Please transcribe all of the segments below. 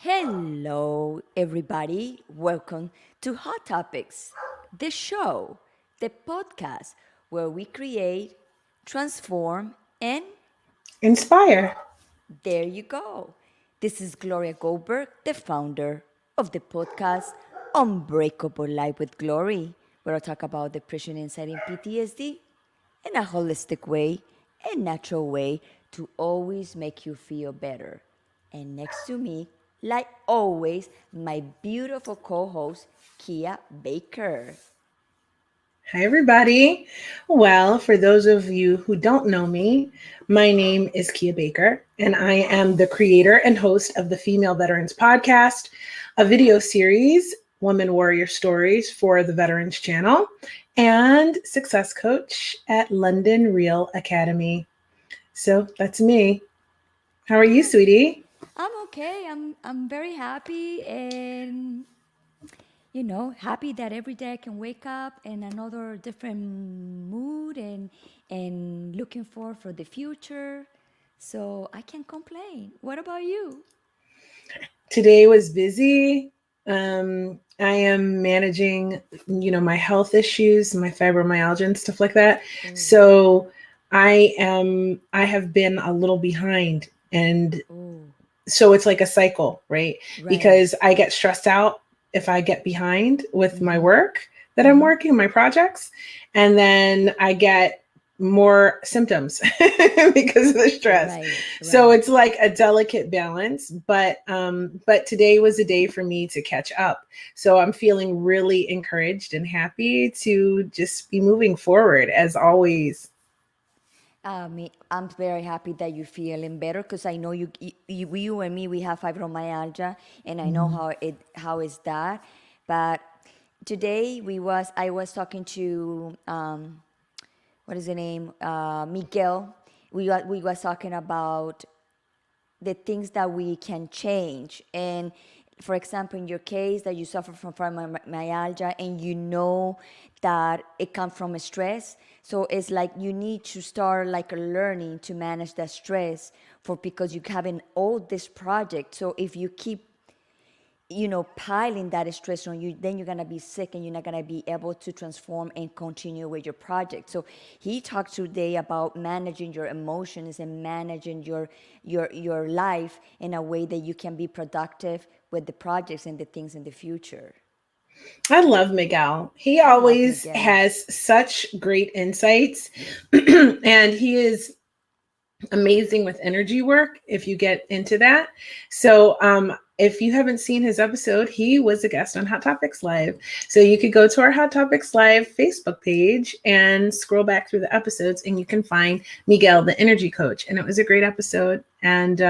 Hello, everybody. Welcome to Hot Topics, the show, the podcast where we create, transform, and Inspire. there you go. This is Gloria Goldberg, the founder of the podcast Unbreakable Life with Glory, where I talk about depression, anxiety, and PTSD in a holistic way, a natural way to always make you feel better. And next to me, like always, my beautiful co host, Kia Baker. Hi, everybody. Well, for those of you who don't know me, my name is Kia Baker, and I am the creator and host of the Female Veterans Podcast, a video series, Women Warrior Stories for the Veterans Channel, and success coach at London Real Academy. So that's me. How are you, Hi. sweetie? I'm okay. I'm very happy and happy that every day I can wake up in another different mood and looking forward for the future. So I can't complain. What about you? Today was busy. I am managing, my health issues, my fibromyalgia and stuff like that. Oh, So I have been a little behind. And oh, so it's like a cycle, right? right. Because I get stressed out if I get behind with my Mm-hmm. work that I'm Mm-hmm. working, my projects. And then I get more symptoms because of the stress. Right, So right. it's like a delicate balance, but today was a day for me to catch up. So I'm feeling really encouraged and happy to just be moving forward as always. I'm very happy that you're feeling better because I know you and me, we have fibromyalgia, and I know how is that. But today I was talking to what is the name Miguel. We was talking about the things that we can change. And for example, in your case, that you suffer from fibromyalgia and you know that it comes from stress. So it's like you need to start like learning to manage that stress for because you having all this project. So if you keep piling that stress on you, then you're gonna be sick and you're not gonna be able to transform and continue with your project. So he talked today about managing your emotions and managing your life in a way that you can be productive with the projects and the things in the future. I love Miguel. He I love always Miguel. has such great insights and he is amazing with energy work if you get into that. So, if you haven't seen his episode, he was a guest on Hot Topics Live. So you could go to our Hot Topics Live Facebook page and scroll back through the episodes, and you can find Miguel, the energy coach. And it was a great episode. And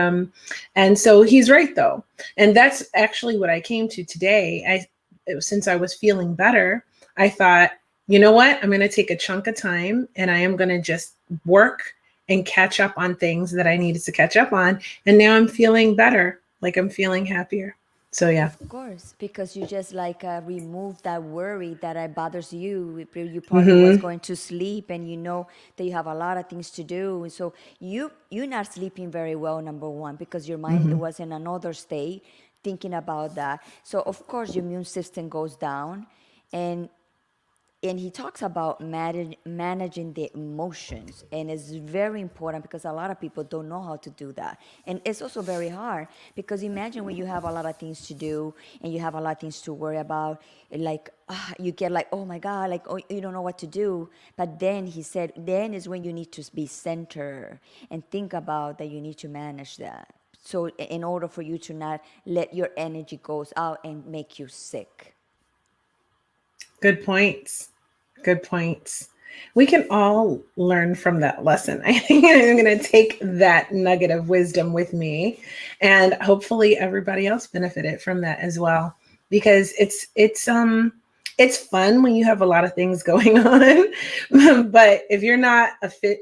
so he's right though, and that's actually what I came to today. Since I was feeling better, I thought, you know what, I'm going to take a chunk of time, and I am going to just work and catch up on things that I needed to catch up on. And now I'm feeling better, like I'm feeling happier. So, yeah. Of course, because you just like remove that worry that bothers you. You probably was Mm-hmm. going to sleep, and you know that you have a lot of things to do. So you're not sleeping very well. Number one, because your mind Mm-hmm. was in another state thinking about that. So of course your immune system goes down, and he talks about managing the emotions, and it's very important because a lot of people don't know how to do that, and it's also very hard because imagine when you have a lot of things to do and you have a lot of things to worry about, like you get like, oh my god, like, oh, you don't know what to do. But then he said then is when you need to be centered and think about that you need to manage that, so in order for you to not let your energy goes out and make you sick. Good points. Good points. We can all learn from that lesson. I think I'm going to take that nugget of wisdom with me, and hopefully everybody else benefited from that as well, because it's fun when you have a lot of things going on, but if you're not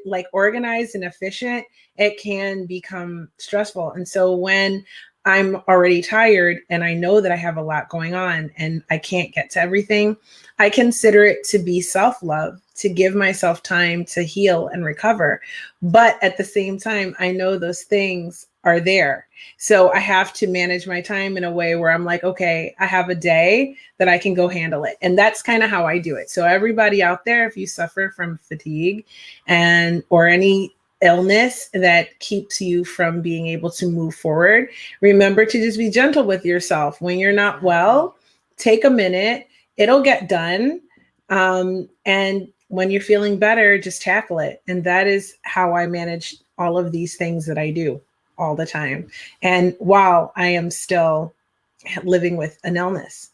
like organized and efficient, it can become stressful. And so when I'm already tired and I know that I have a lot going on and I can't get to everything, I consider it to be self-love, to give myself time to heal and recover. But at the same time, I know those things are there. So I have to manage my time in a way where I'm like, okay, I have a day that I can go handle it. And that's kind of how I do it. So everybody out there, if you suffer from fatigue and or any illness that keeps you from being able to move forward, remember to just be gentle with yourself. When you're not Exactly. well, take a minute, it'll get done. And when you're feeling better, just tackle it. And that is how I manage all of these things that I do all the time. And while I am still living with an illness.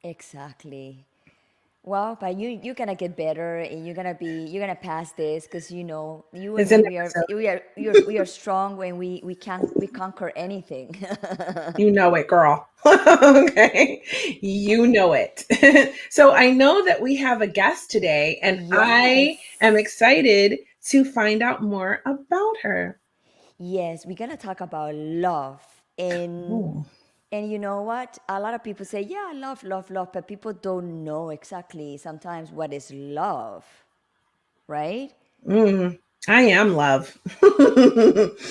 Exactly. Well, but you're gonna get better, and you're gonna pass this, because you know you and It's me, an we are strong when we conquer anything. You know it, girl. Okay. You know it. So I know that we have a guest today, and I am Yes. excited to find out more about her. Yes, we're gonna talk about love. Ooh. And you know what? A lot of people say, yeah, I love, love, love, but people don't know exactly sometimes what is love, right? Mm, I am love.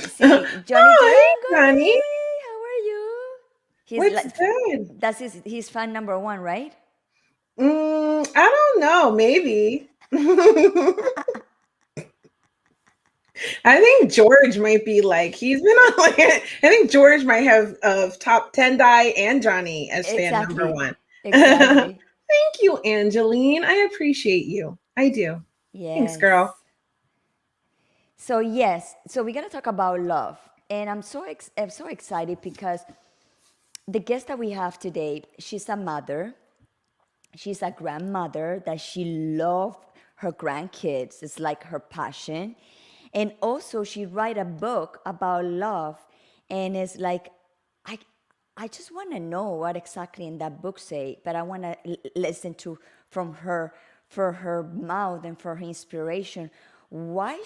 See, Johnny Oh, Durango, hey, Johnny. hey, how are you? He's What's like, good? that's his fan number one, right? I don't know. Maybe. I think George might be like he's been on like I think George might have top 10 die and Johnny as fan number Exactly. one. Thank Exactly. you, Angeline. I appreciate you. I do. Thanks, girl. Yes. So yes, so we're gonna talk about love, and I'm so excited because the guest that we have today, she's a mother, she's a grandmother that she loved her grandkids. It's like her passion, and also she write a book about love, and it's like I I just want to know what exactly in that book say, but I want to listen to from her, for her mouth and for her inspiration, why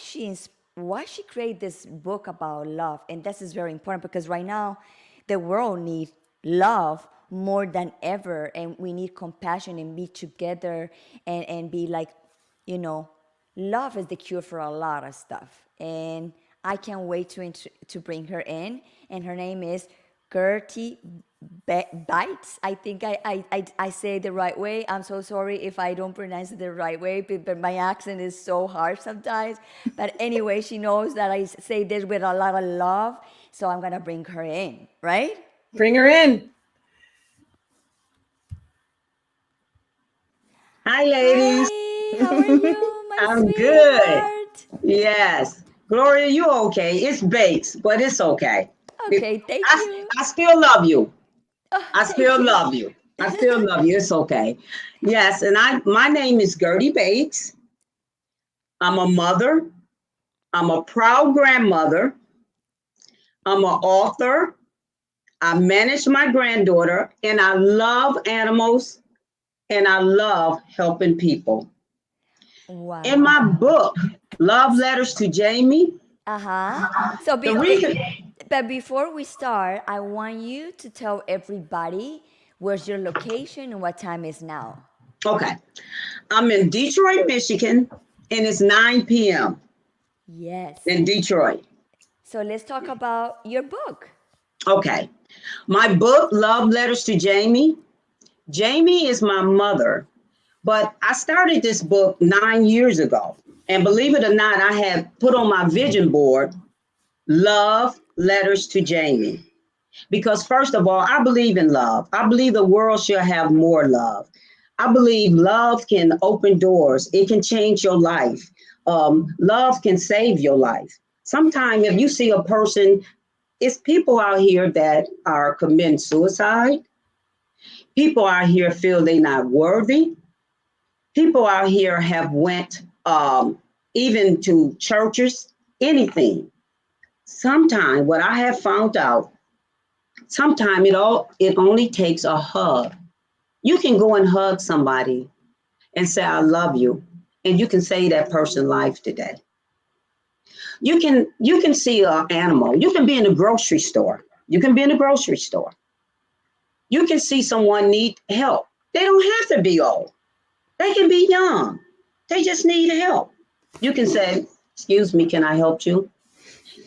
why she create this book about love. And this is very important because right now the world needs love more than ever, and we need compassion and be together, and be like, you know, love is the cure for a lot of stuff. And I can't wait to bring her in. And her name is Gertie Bites. I think I say it the right way. I'm so sorry if I don't pronounce it the right way, but my accent is so hard sometimes. But anyway, she knows that I say this with a lot of love, so I'm gonna bring her in, right? Bring her in. Hi, ladies. Hi, how are you, my I'm good. sweetheart? Yes. Gloria, you okay? It's Bates, but it's okay. Okay, thank you. I still love you. Oh, I thank still you. love you. I still love you. It's okay. Yes, and my name is Gertie Bates. I'm a mother. I'm a proud grandmother. I'm an author. I manage my granddaughter, and I love animals, and I love helping people. In Wow. my book, Love Letters to Jamie, Uh-huh. So the be okay. reason, But before we start, I want you to tell everybody where's your location and what time is now. okay, I'm in Detroit, Michigan, and it's 9 p.m. Yes. in Detroit. So let's talk about your book. Okay, my book, Love Letters to Jamie. Jamie is my mother, but I started this book 9 years ago. And believe it or not, I had put on my vision board, Love Letters to Jamie. Because, first of all, I believe in love. I believe the world should have more love. I believe love can open doors, it can change your life. Love can save your life. Sometimes, if you see a person, it's people out here that are committing suicide. People out here feel they're not worthy. People out here have went even to churches, anything. Sometimes, what I have found out, sometimes it only takes a hug. You can go and hug somebody and say, I love you. And you can save that person's life today. You can see an animal. You can be in a grocery store. You can be in a grocery store. You can see someone need help. They don't have to be old. They can be young. They just need help. You can say, excuse me, can I help you?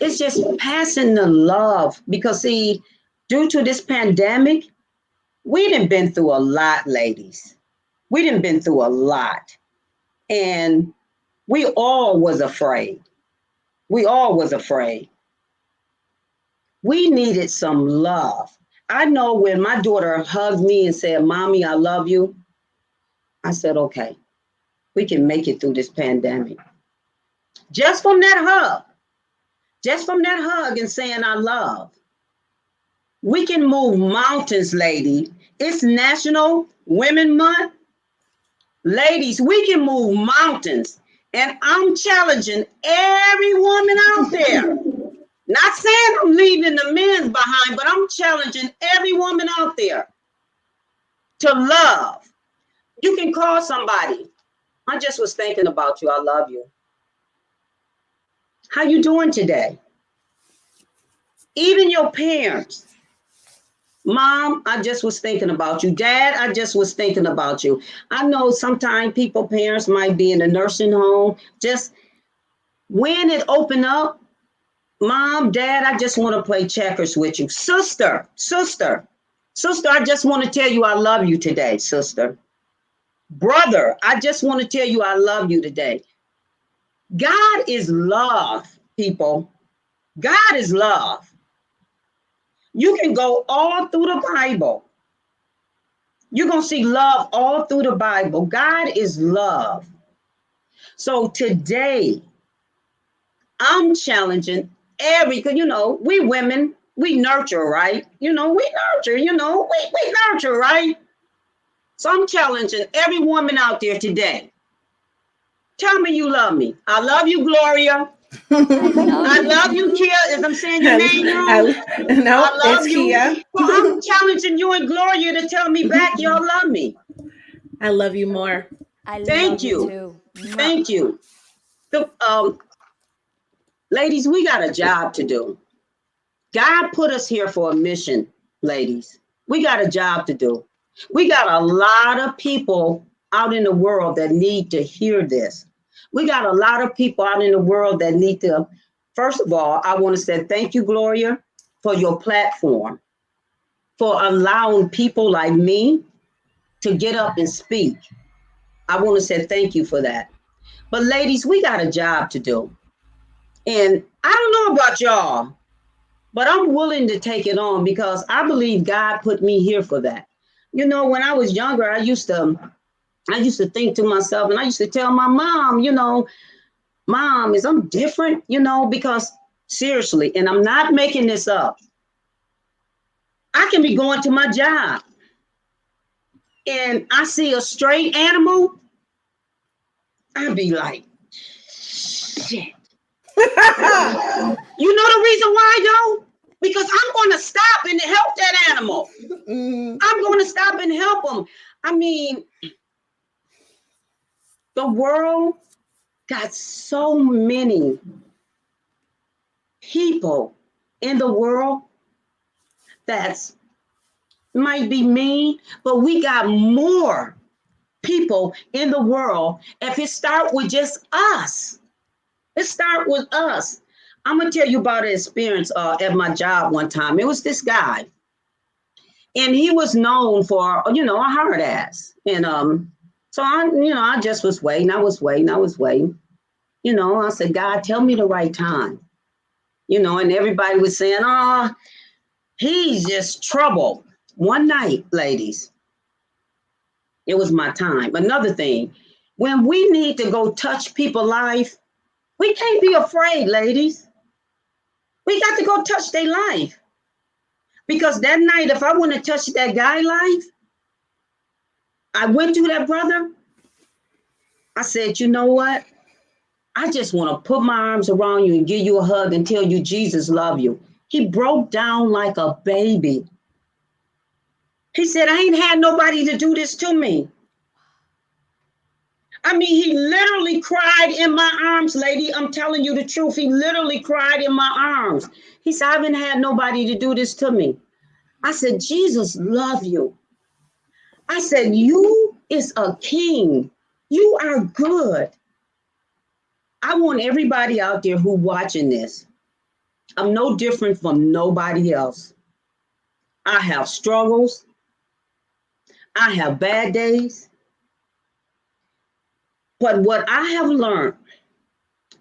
It's just passing the love because see, due to this pandemic, we done been through a lot, ladies. We done been through a lot. And we all was afraid. We all was afraid. We needed some love. I know when my daughter hugged me and said, Mommy, I love you. I said, okay, we can make it through this pandemic. Just from that hug, and saying I love, we can move mountains, lady. It's National Women Month. Ladies, we can move mountains. And I'm challenging every woman out there. Not saying I'm leaving the men behind, but I'm challenging every woman out there to love. You can call somebody. I just was thinking about you. I love you. How you doing today? Even your parents. Mom, I just was thinking about you. Dad, I just was thinking about you. I know sometimes parents might be in a nursing home. Just when it opened up, Mom, Dad, I just want to play checkers with you. Sister, I just want to tell you I love you today, sister. Brother, I just want to tell you I love you today. God is love, people. God is love. You can go all through the Bible. You're going to see love all through the Bible. God is love. So today, I'm challenging because, we women, we nurture, right? We nurture, we nurture, right? So I'm challenging every woman out there today. Tell me you love me. I love you, Gloria. I love you, Kia. If I'm saying your name wrong, No, I love it's you. Kia. Well, I'm challenging you and Gloria to tell me back y'all love me. I love you more. I Thank love you you. too. Mwah. Thank you. So, ladies, we got a job to do. God put us here for a mission, ladies. We got a job to do. We got a lot of people out in the world that need to hear this. We got a lot of people out in the world that need to. First of all, I want to say thank you, Gloria, for your platform, for allowing people like me to get up and speak. I want to say thank you for that. But ladies, we got a job to do. And I don't know about y'all, but I'm willing to take it on because I believe God put me here for that. When I was younger, I used to think to myself, and I used to tell my mom, Mom, is I'm different, because seriously, and I'm not making this up. I can be going to my job and I see a stray animal. I'd be like, shit. You know the reason why, though? Because I'm going to stop and help that animal. I'm going to stop and help them. I mean, the world got so many people in the world that's might be mean, but we got more people in the world. If it start with just us, I'm gonna tell you about an experience at my job one time. It was this guy, and he was known for a hard ass. And so I just was waiting. I was waiting. I said, God, tell me the right time. And everybody was saying, oh, he's just trouble. One night, ladies, it was my time. Another thing, when we need to go touch people's life, we can't be afraid, ladies. We got to go touch their life. Because that night, if I want to touch that guy's life, I went to that brother. I said, you know what? I just want to put my arms around you and give you a hug and tell you Jesus love you. He broke down like a baby. He said, I ain't had nobody to do this to me. I mean, he literally cried in my arms, lady. I'm telling you the truth. He literally cried in my arms. He said, I haven't had nobody to do this to me. I said, Jesus love you. I said, you is a king. You are good. I want everybody out there who watching this. I'm no different from nobody else. I have struggles. I have bad days. But what I have learned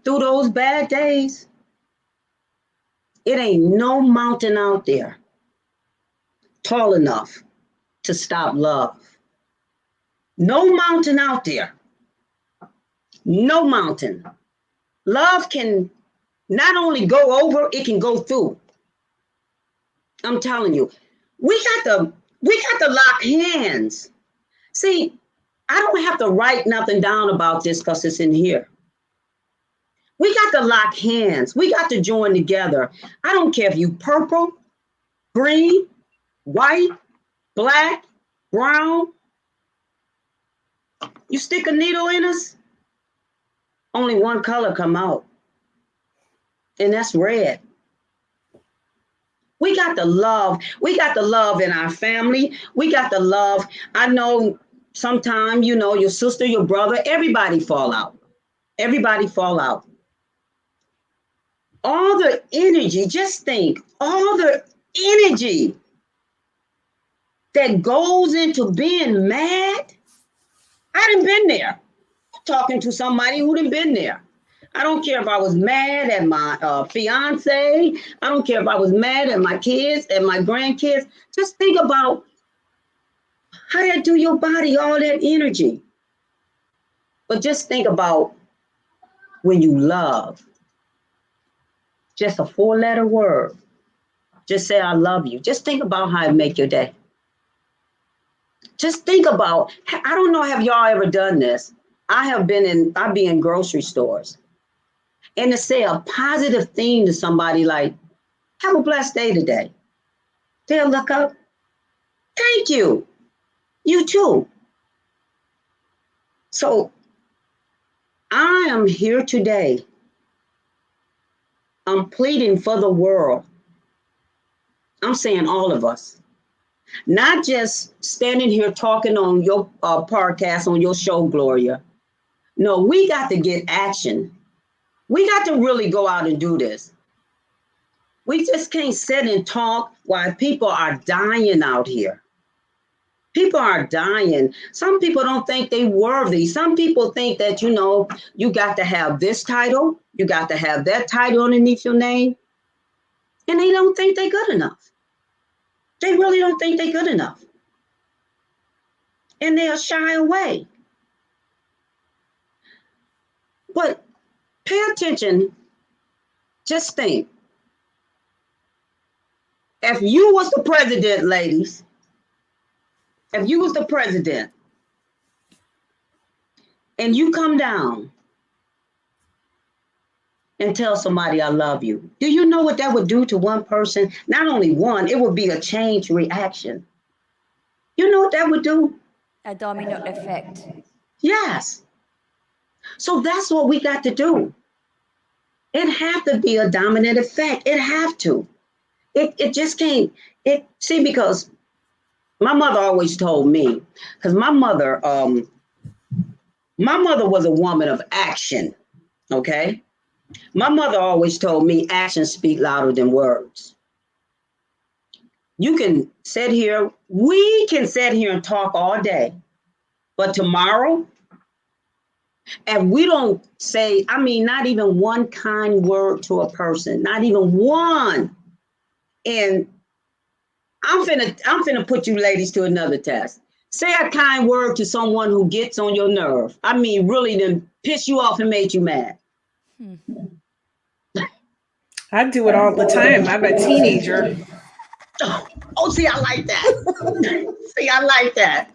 through those bad days, it ain't no mountain out there tall enough to stop love. No mountain out there. No mountain. Love can not only go over, it can go through. I'm telling you, we got to lock hands. See, I don't have to write nothing down about this because it's in here. We got to lock hands. We got to join together. I don't care if you purple, green, white, black, brown. You stick a needle in us, only one color come out, and that's red. We got the love. We got the love in our family. We got the love. I know sometimes, your sister, your brother, everybody fall out. Everybody fall out. All the energy, just think, all the energy that goes into being mad. I done been there, talking to somebody who done been there. I don't care if I was mad at my fiance. I don't care if I was mad at my kids and my grandkids. Just think about how that do your body, all that energy. But just think about when you love. Just a 4-letter word. Just say, I love you. Just think about how it make your day. Just think about, I don't know, have y'all ever done this? I be in grocery stores. And to say a positive thing to somebody like, have a blessed day today. They'll look up, thank you. You too. So I am here today. I'm pleading for the world. I'm saying all of us. Not just standing here talking on your podcast, on your show, Gloria. No, we got to get action. We got to really go out and do this. We just can't sit and talk while people are dying out here. People are dying. Some people don't think they're worthy. Some people think that, you got to have this title. You got to have that title underneath your name. And they don't think they're good enough. They really don't think they're good enough. And they'll shy away. But pay attention. Just think. If you was the president, ladies, if you was the president and you come down and tell somebody I love you, do you know what that would do to one person? Not only one, it would be a chain reaction. You know what that would do? A domino effect. Yes. So that's what we got to do. It have to be a dominant effect. It have to. It just can't. Because my mother always told me, because my mother was a woman of action. Okay. My mother always told me actions speak louder than words. We can sit here and talk all day, but tomorrow, if we don't say, not even one kind word to a person, not even one. And I'm finna put you ladies to another test. Say a kind word to someone who gets on your nerve. Really then piss you off and made you mad. I do it all the time. I'm a teenager. Oh, see, I like that. See, I like that.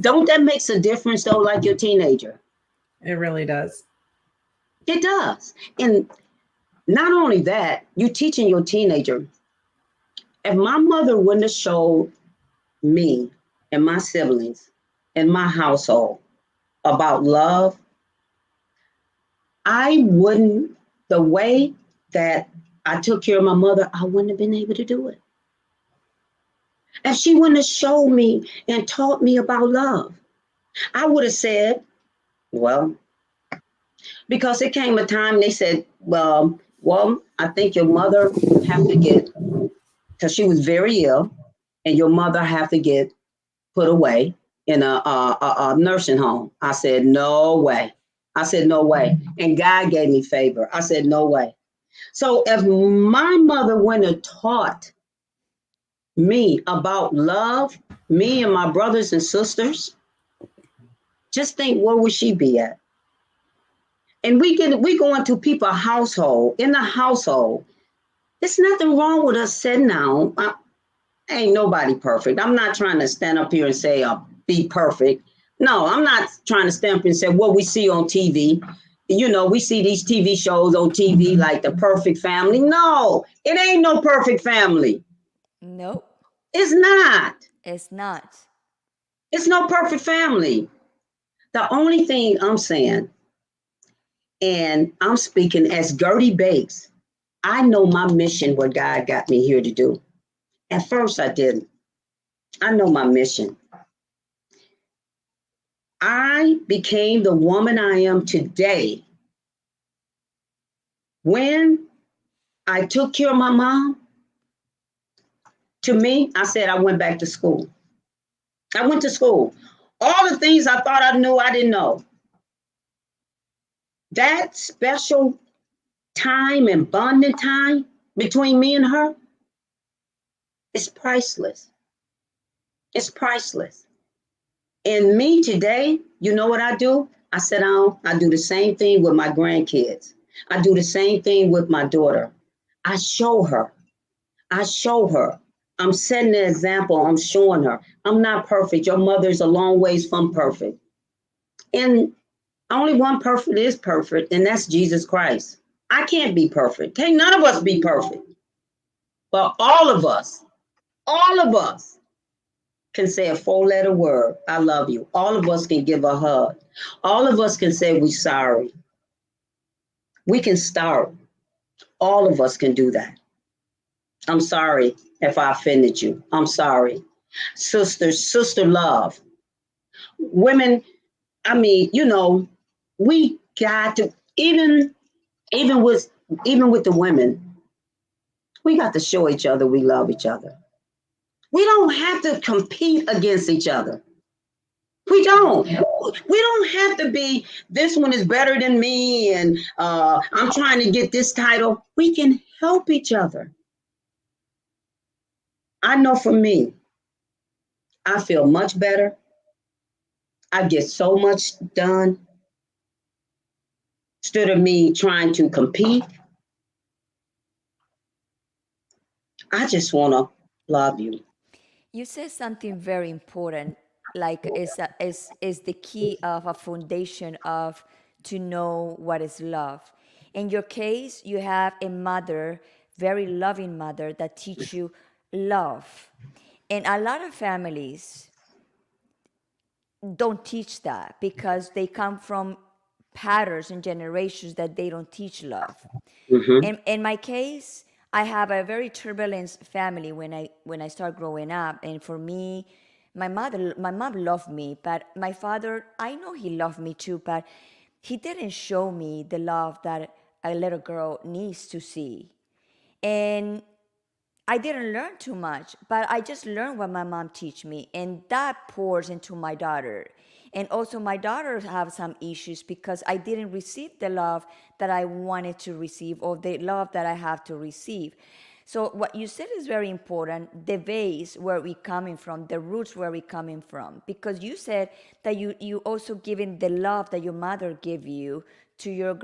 Don't that makes a difference though, like your teenager? It really does. It does. And not only that, you teaching your teenager. If my mother wouldn't have showed me and my siblings and my household about love, the way that I took care of my mother, I wouldn't have been able to do it. If she wouldn't have showed me and taught me about love, I would have said, well, because it came a time they said, well, Well, I think your mother have to get, because she was very ill, and your mother have to get put away in a nursing home. I said, no way. I said, no way. And God gave me favor. I said, no way. So if my mother wouldn't have taught me about love, me and my brothers and sisters, just think where would she be at? And we go into people's household, in the household. There's nothing wrong with us sitting down. Ain't nobody perfect. I'm not trying to stand up here and say be perfect. No, I'm not trying to stand up and say what we see on TV. You know, we see these TV shows on TV like the perfect family. No, it ain't no perfect family. Nope, It's not. it's not. It's no perfect family. The only thing I'm saying, and I'm speaking as Gertie Bates, I know my mission, what God got me here to do. At first, I didn't. I know my mission. I became the woman I am today when I took care of my mom. To me, I said I went back to school. I went to school. All the things I thought I knew, I didn't know. That special time and bonding time between me and her is priceless. It's priceless. And me today, you know what I do? I sit down, I do the same thing with my grandkids. I do the same thing with my daughter. I show her. I show her. I'm setting an example. I'm showing her. I'm not perfect. Your mother's a long ways from perfect. And only one perfect is perfect, and that's Jesus Christ. I can't be perfect. Can't none of us be perfect. But all of us can say a 4-letter word, I love you. All of us can give a hug. All of us can say we're sorry. We can start. All of us can do that. I'm sorry if I offended you. I'm sorry. Sister love. Women, I mean, you know, we got to, even with the women, we got to show each other we love each other. We don't have to compete against each other. We don't. We don't have to be, this one is better than me and I'm trying to get this title. We can help each other. I know for me, I feel much better. I get so much done. Instead of me trying to compete, I just want to love you. You said something very important, like is the key of a foundation of to know what is love. In your case, you have a mother, very loving mother, that teach you love. And a lot of families don't teach that because they come from patterns and generations that they don't teach love. Mm-hmm. In my case, I have a very turbulent family when I start growing up, and for me, my mom loved me, but my father, I know he loved me too, but he didn't show me the love that a little girl needs to see. And I didn't learn too much, but I just learned what my mom teach me, and that pours into my daughter. And also my daughters have some issues because I didn't receive the love that I wanted to receive or the love that I have to receive. So what you said is very important, the base where we coming from, the roots where we coming from. Because you said that you also giving the love that your mother gave you to your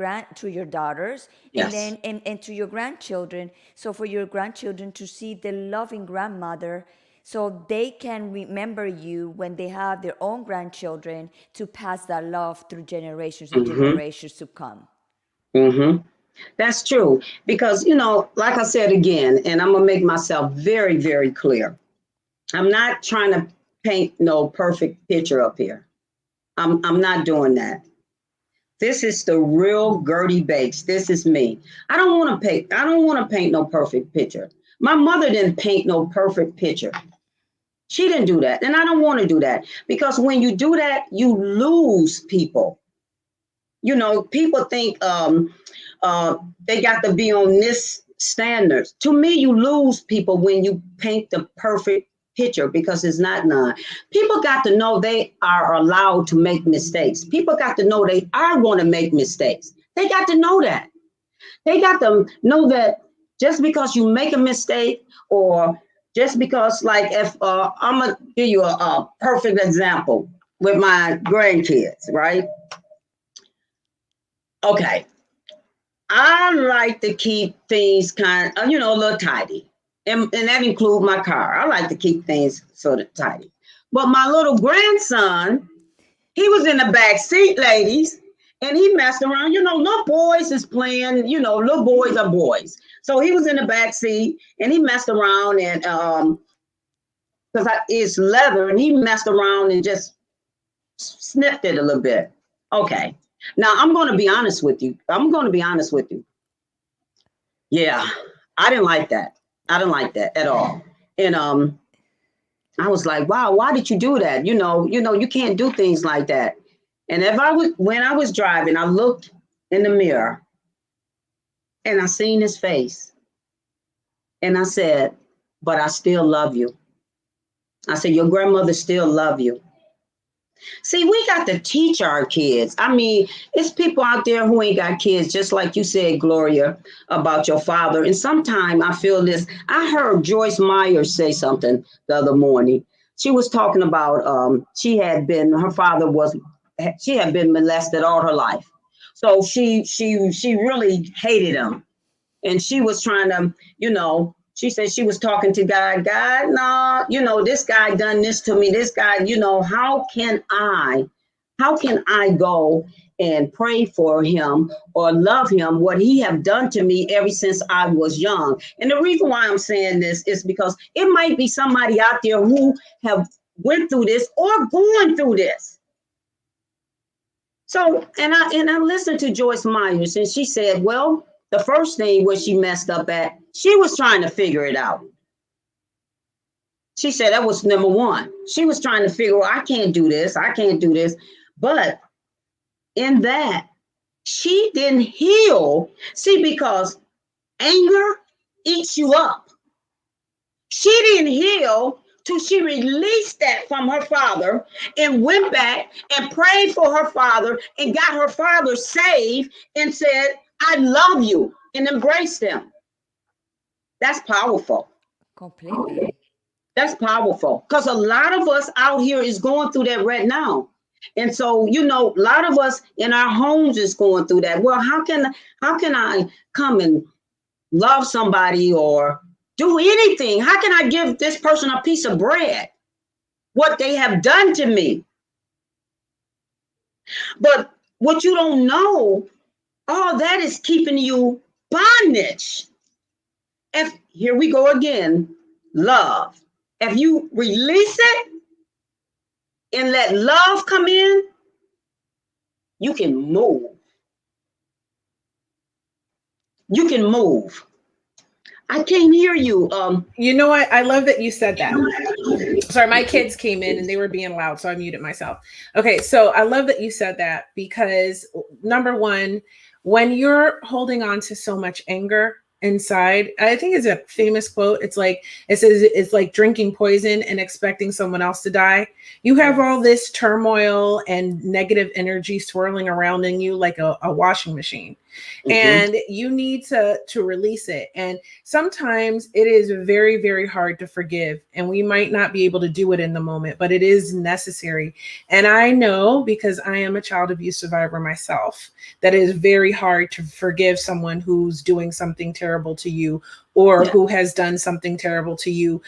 daughters and Yes. then and to your grandchildren. So for your grandchildren to see the loving grandmother so they can remember you when they have their own grandchildren to pass that love through generations and Mm-hmm. generations to come. Mm-hmm. That's true. Because, you know, like I said again, and I'm going to make myself very, very clear. I'm not trying to paint no perfect picture up here. I'm not doing that. This is the real Gertie Bates. This is me. I don't want to paint no perfect picture. My mother didn't paint no perfect picture. She didn't do that. And I don't want to do that because when you do that, you lose people. You know, people think they got to be on this standards. To me, you lose people when you paint the perfect picture because it's not none. People got to know they are allowed to make mistakes. People got to know they are going to make mistakes. They got to know that. They got to know that just because you make a mistake or just because, like, if I'm going to give you a perfect example with my grandkids, right? Okay. I like to keep things kind of, a little tidy. And that includes my car. I like to keep things sort of tidy. But my little grandson, he was in the back seat, ladies, and he messed around. Little boys is playing, little boys are boys. So he was in the back seat and he messed around and because it's leather and he messed around and just sniffed it a little bit. Okay. Now I'm going to be honest with you. Yeah, I didn't like that. I didn't like that at all. And I was like, wow, why did you do that? You can't do things like that. And when I was driving, I looked in the mirror and I seen his face. And I said, but I still love you. I said, your grandmother still love you. See, we got to teach our kids. I mean, it's people out there who ain't got kids, just like you said, Gloria, about your father. And sometimes I feel this. I heard Joyce Meyer say something the other morning. She was talking about she had been molested all her life. So she really hated him. And she was trying to, she said she was talking to God. God, no, this guy done this to me. This guy, how can I go and pray for him or love him, what he have done to me ever since I was young? And the reason why I'm saying this is because it might be somebody out there who have went through this or going through this. So, and I listened to Joyce Myers and she said, well, the first thing where she messed up at, she was trying to figure it out. She said that was number one. She was trying to figure out, I can't do this. But in that, she didn't heal. See, because anger eats you up. She didn't heal till she released that from her father and went back and prayed for her father and got her father saved and said, I love you, and embraced him. That's powerful. Completely. That's powerful. Because a lot of us out here is going through that right now. And so, a lot of us in our homes is going through that. Well, how can I come and love somebody or do anything? How can I give this person a piece of bread? What they have done to me. But what you don't know, all that is keeping you bondage. If here we go again, love. If you release it and let love come in, you can move. You can move. I can't hear you. You know what? I love that you said that. Sorry, my kids came in and they were being loud, so I muted myself. Okay, so I love that you said that because number one, when you're holding on to so much anger inside, I think it's a famous quote. It says it's like drinking poison and expecting someone else to die. You have all this turmoil and negative energy swirling around in you like a washing machine. Mm-hmm. And you need to release it. And sometimes it is very, very hard to forgive. And we might not be able to do it in the moment, but it is necessary. And I know, because I am a child abuse survivor myself, that it is very hard to forgive someone who's doing something terrible to you or who has done something terrible to you,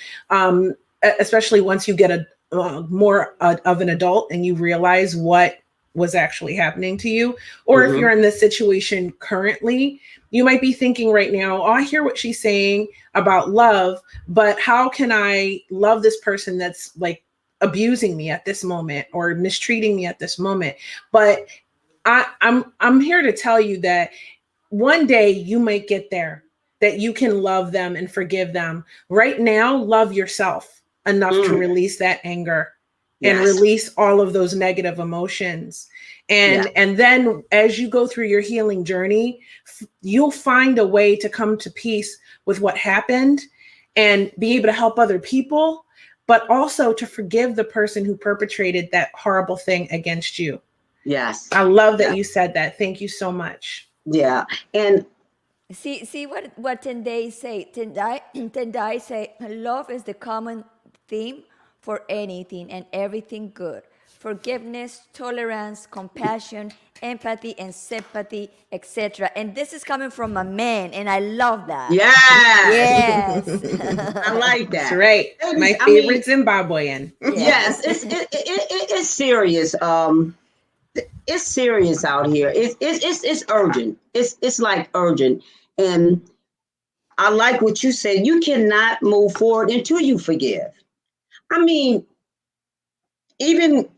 especially once you get more of an adult and you realize what was actually happening to you. Or if you're in this situation currently, you might be thinking right now, oh, I hear what she's saying about love, but how can I love this person that's like abusing me at this moment or mistreating me at this moment? But I'm here to tell you that one day you might get there, that you can love them and forgive them. Right now, love yourself enough to release that anger. and Yes. release all of those negative emotions. Yeah. And then as you go through your healing journey, you'll find a way to come to peace with what happened and be able to help other people, but also to forgive the person who perpetrated that horrible thing against you. Yes. I love that Yeah. you said that. Thank you so much. Yeah. And See what Tendai say. Tendai say, love is the common theme for anything and everything good. Forgiveness, tolerance, compassion, empathy, and sympathy, etc. And this is coming from a man, and I love that. yes, Yes. I like That's that. right. Ladies, My I favorite mean, Zimbabwean. yes, Yes. it's serious. It's serious out here. It's urgent. It's like urgent. And I like what you said. You cannot move forward until you forgive. I mean, even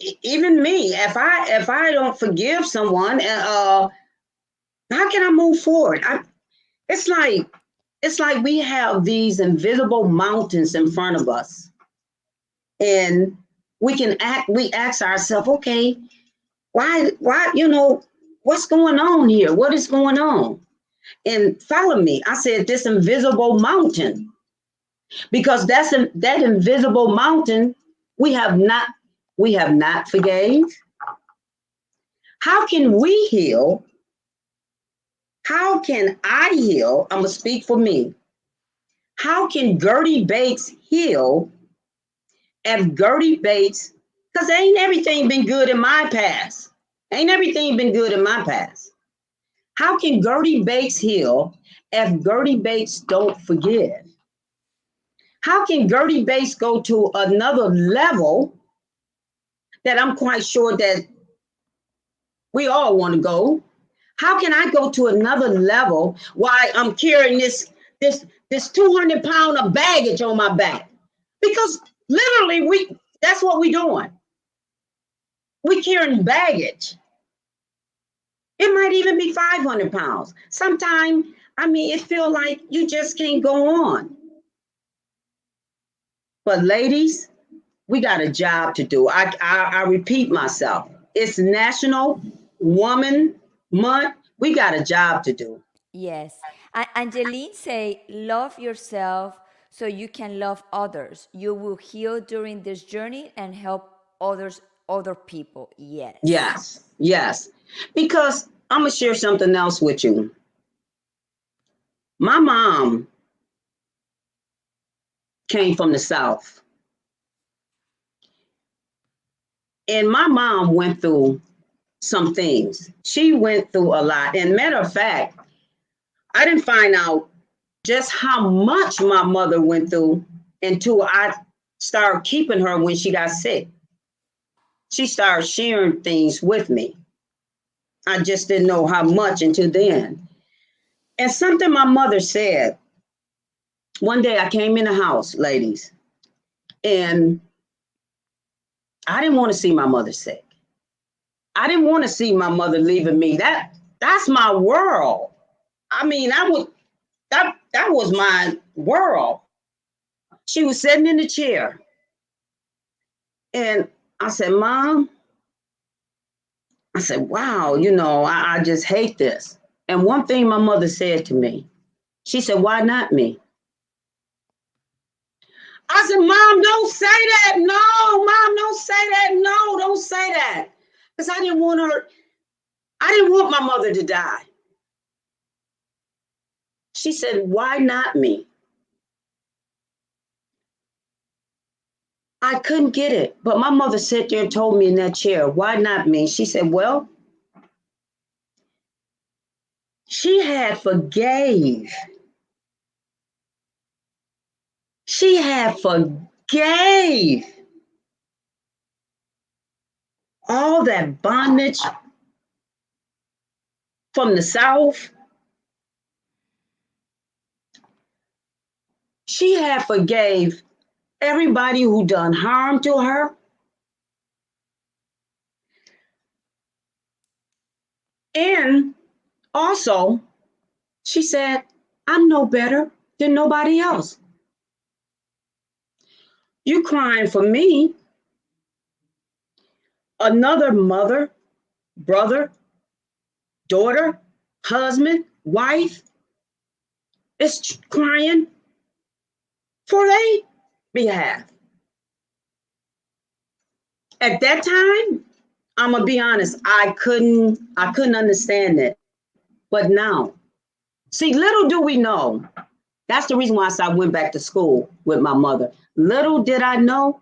me, if I don't forgive someone, how can I move forward? It's like it's like we have these invisible mountains in front of us, and we ask ourselves, okay, why, what's going on here? What is going on? And follow me. I said this invisible mountain, because that invisible mountain we have not forgave. How can we heal? How can I heal? I'm gonna speak for me. How can Gertie Bates heal if Gertie Bates, because ain't everything been good in my past. Ain't everything been good in my past. How can Gertie Bates heal if Gertie Bates don't forgive? How can Gertie Bates go to another level that I'm quite sure that we all want to go? How can I go to another level while I'm carrying this 200-pound of baggage on my back? Because literally that's what we're doing. We carrying baggage. It might even be 500 pounds. Sometimes, I mean, it feels like you just can't go on. But ladies, we got a job to do. I repeat myself. It's National Woman Month. We got a job to do. Yes. Angeline say, love yourself so you can love others. You will heal during this journey and help other people. Yes. Yes, yes. Because I'm going to share something else with you. My mom came from the South, and my mom went through some things. She went through a lot. And matter of fact, I didn't find out just how much my mother went through until I started keeping her when she got sick. She started sharing things with me. I just didn't know how much until then. And something my mother said, one day I came in the house, ladies, and I didn't want to see my mother sick. I didn't want to see my mother leaving me. That's my world. I mean, that was my world. She was sitting in the chair, and I said, Mom, I said, wow, I just hate this. And one thing my mother said to me, she said, why not me? I said, Mom, don't say that. No, Mom, don't say that. No, don't say that. Because I didn't want my mother to die. She said, why not me? I couldn't get it. But my mother sat there and told me in that chair, why not me? She said, well, she had forgave. She had forgave all that bondage from the South. She had forgave everybody who done harm to her. And also, she said, I'm no better than nobody else. You crying for me, another mother, brother, daughter, husband, wife is crying for their behalf. At that time, I'm gonna be honest, I couldn't understand it. But now, see, little do we know. That's the reason why I went back to school with my mother. Little did I know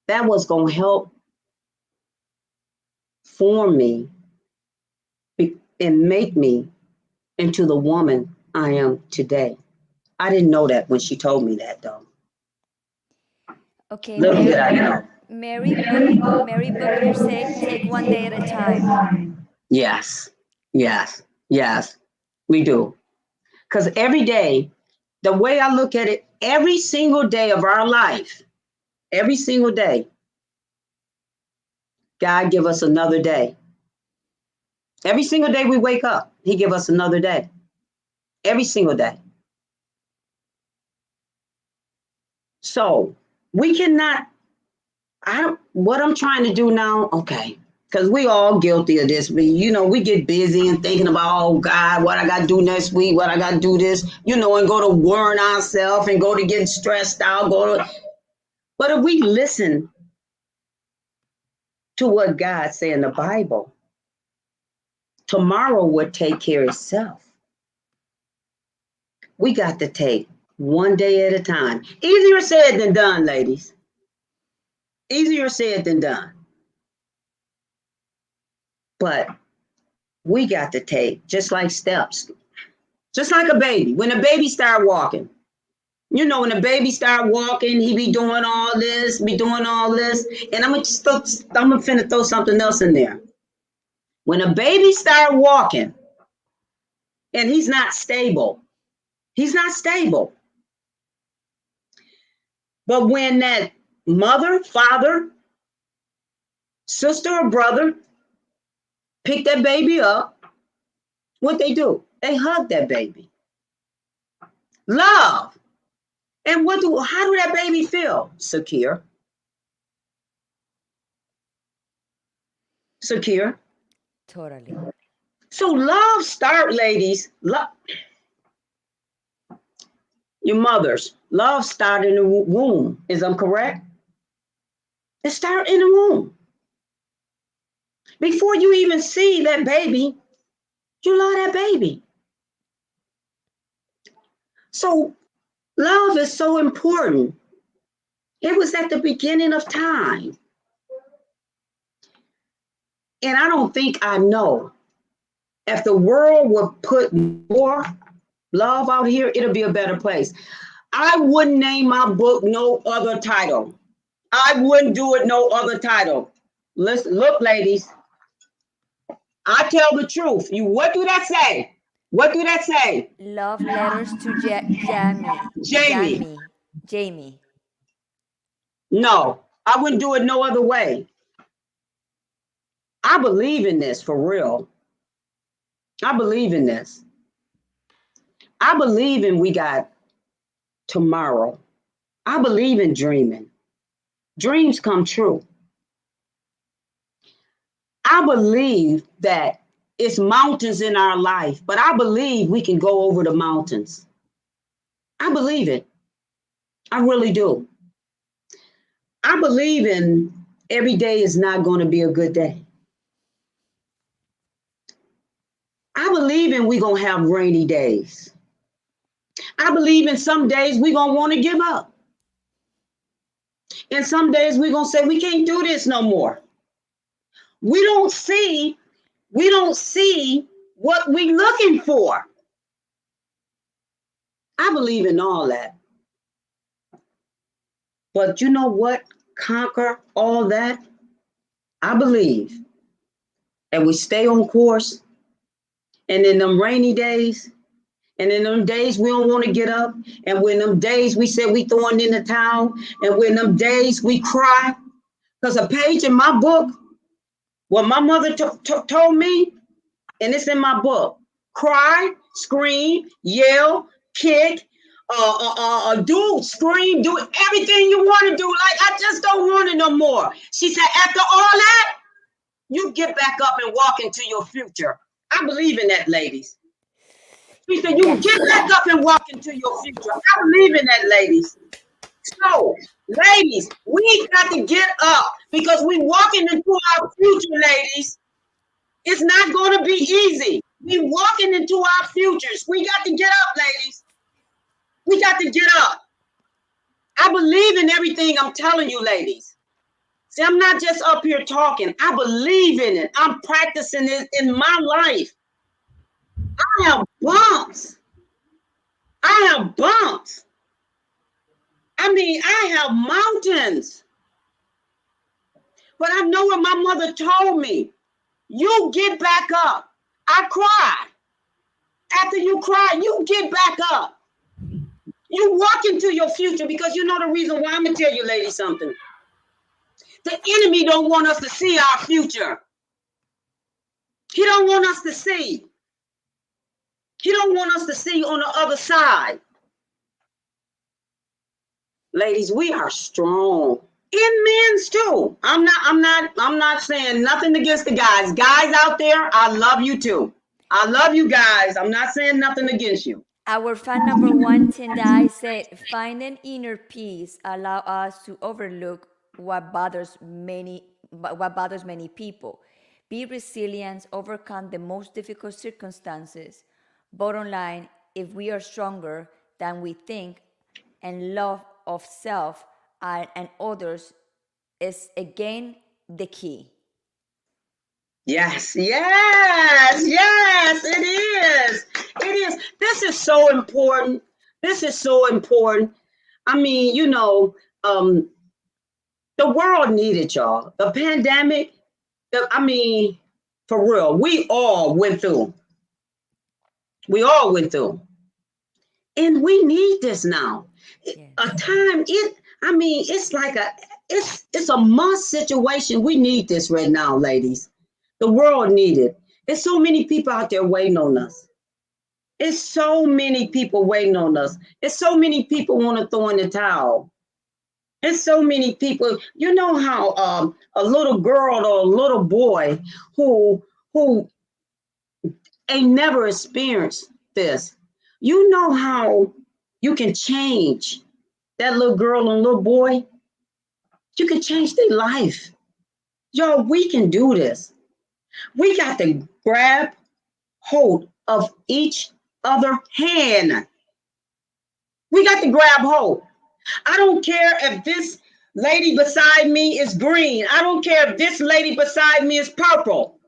that was gonna help form me and make me into the woman I am today. I didn't know that when she told me that, though. Okay, Little did I know. Mary Booker said, take one day at a time. Yes, yes, yes, we do. Because every day, the way I look at it, every single day of our life, every single day, God give us another day. Every single day we wake up, he give us another day. Every single day. So we cannot, what I'm trying to do now, okay, because we all guilty of this. We get busy and thinking about, oh God, what I got to do next week, what I got to do this, and go to worrying ourselves and go to getting stressed out. But if we listen to what God say in the Bible, tomorrow will take care of itself. We got to take one day at a time. Easier said than done, ladies. Easier said than done. But we got to take just like steps, just like a baby. When a baby start walking, when a baby start walking, he be doing all this, and I'm gonna finna throw something else in there. When a baby start walking, and he's not stable. But when that mother, father, sister, or brother pick that baby up, what they do? They hug that baby. Love. And how do that baby feel? Secure. Totally. So love start, ladies. Love. Your mothers. Love start in the womb. Is I'm correct? It start in the womb. Before you even see that baby, you love that baby. So love is so important. It was at the beginning of time. And I don't think I know. If the world would put more love out here, it'll be a better place. I wouldn't name my book no other title. I wouldn't do it no other title. Listen, look, ladies, I tell the truth. What do that say? What do that say? Love letters to Jamie. Jamie. Jamie. No, I wouldn't do it no other way. I believe in this for real. I believe in this. I believe in we got tomorrow. I believe in dreaming. Dreams come true. I believe that it's mountains in our life, but I believe we can go over the mountains. I believe it. I really do. I believe in every day is not going to be a good day. I believe in we're going to have rainy days. I believe in some days we're going to want to give up. And some days we're going to say we can't do this no more. We don't see what we're looking for. I believe in all that. But you know what? Conquer all that. I believe that we stay on course. And in them rainy days, and in them days we don't want to get up, and when them days we said we throwing in the towel, and when them days we cry, because a page in my book, what my mother told me, and it's in my book, cry, scream, yell, kick, do, scream, do everything you want to do. Like, I just don't want it no more. She said, after all that, you get back up and walk into your future. I believe in that, ladies. She said, you Yes. get back up and walk into your future. I believe in that, ladies. So, ladies, we got to get up because we walking into our future, ladies. It's not going to be easy. We walking into our futures. We got to get up, ladies. We got to get up. I believe in everything I'm telling you, ladies. See, I'm not just up here talking. I believe in it. I'm practicing it in my life. I have bumps. I have bumps. I mean, I have mountains. But I know what my mother told me. You get back up. I cried. After you cry, you get back up. You walk into your future because you know the reason why. I'm going to tell you, ladies, something. The enemy don't want us to see our future. He don't want us to see. He don't want us to see on the other side. Ladies, we are strong. In men's too. I'm not saying nothing against the guys. Guys out there, I love you too. I love you guys. I'm not saying nothing against you. Our fan number one, Tendai, said, finding inner peace allow us to overlook what bothers many people. Be resilient, overcome the most difficult circumstances. Bottom line, if we are stronger than we think, and love of self and others is again the key. Yes, yes, yes, it is. It is. This is so important. This is so important. I mean, the world needed y'all. The pandemic, I mean, for real, we all went through. We all went through. And we need this now. Yes. It's like it's a must situation. We need this right now, ladies. The world needs it. There's so many people out there waiting on us. It's so many people waiting on us. It's so many people want to throw in the towel. It's so many people. You know how a little girl or a little boy who ain't never experienced this. You know how you can change that little girl and little boy? You can change their life. Y'all, we can do this. We got to grab hold of each other hand. We got to grab hold. I don't care if this lady beside me is green. I don't care if this lady beside me is purple.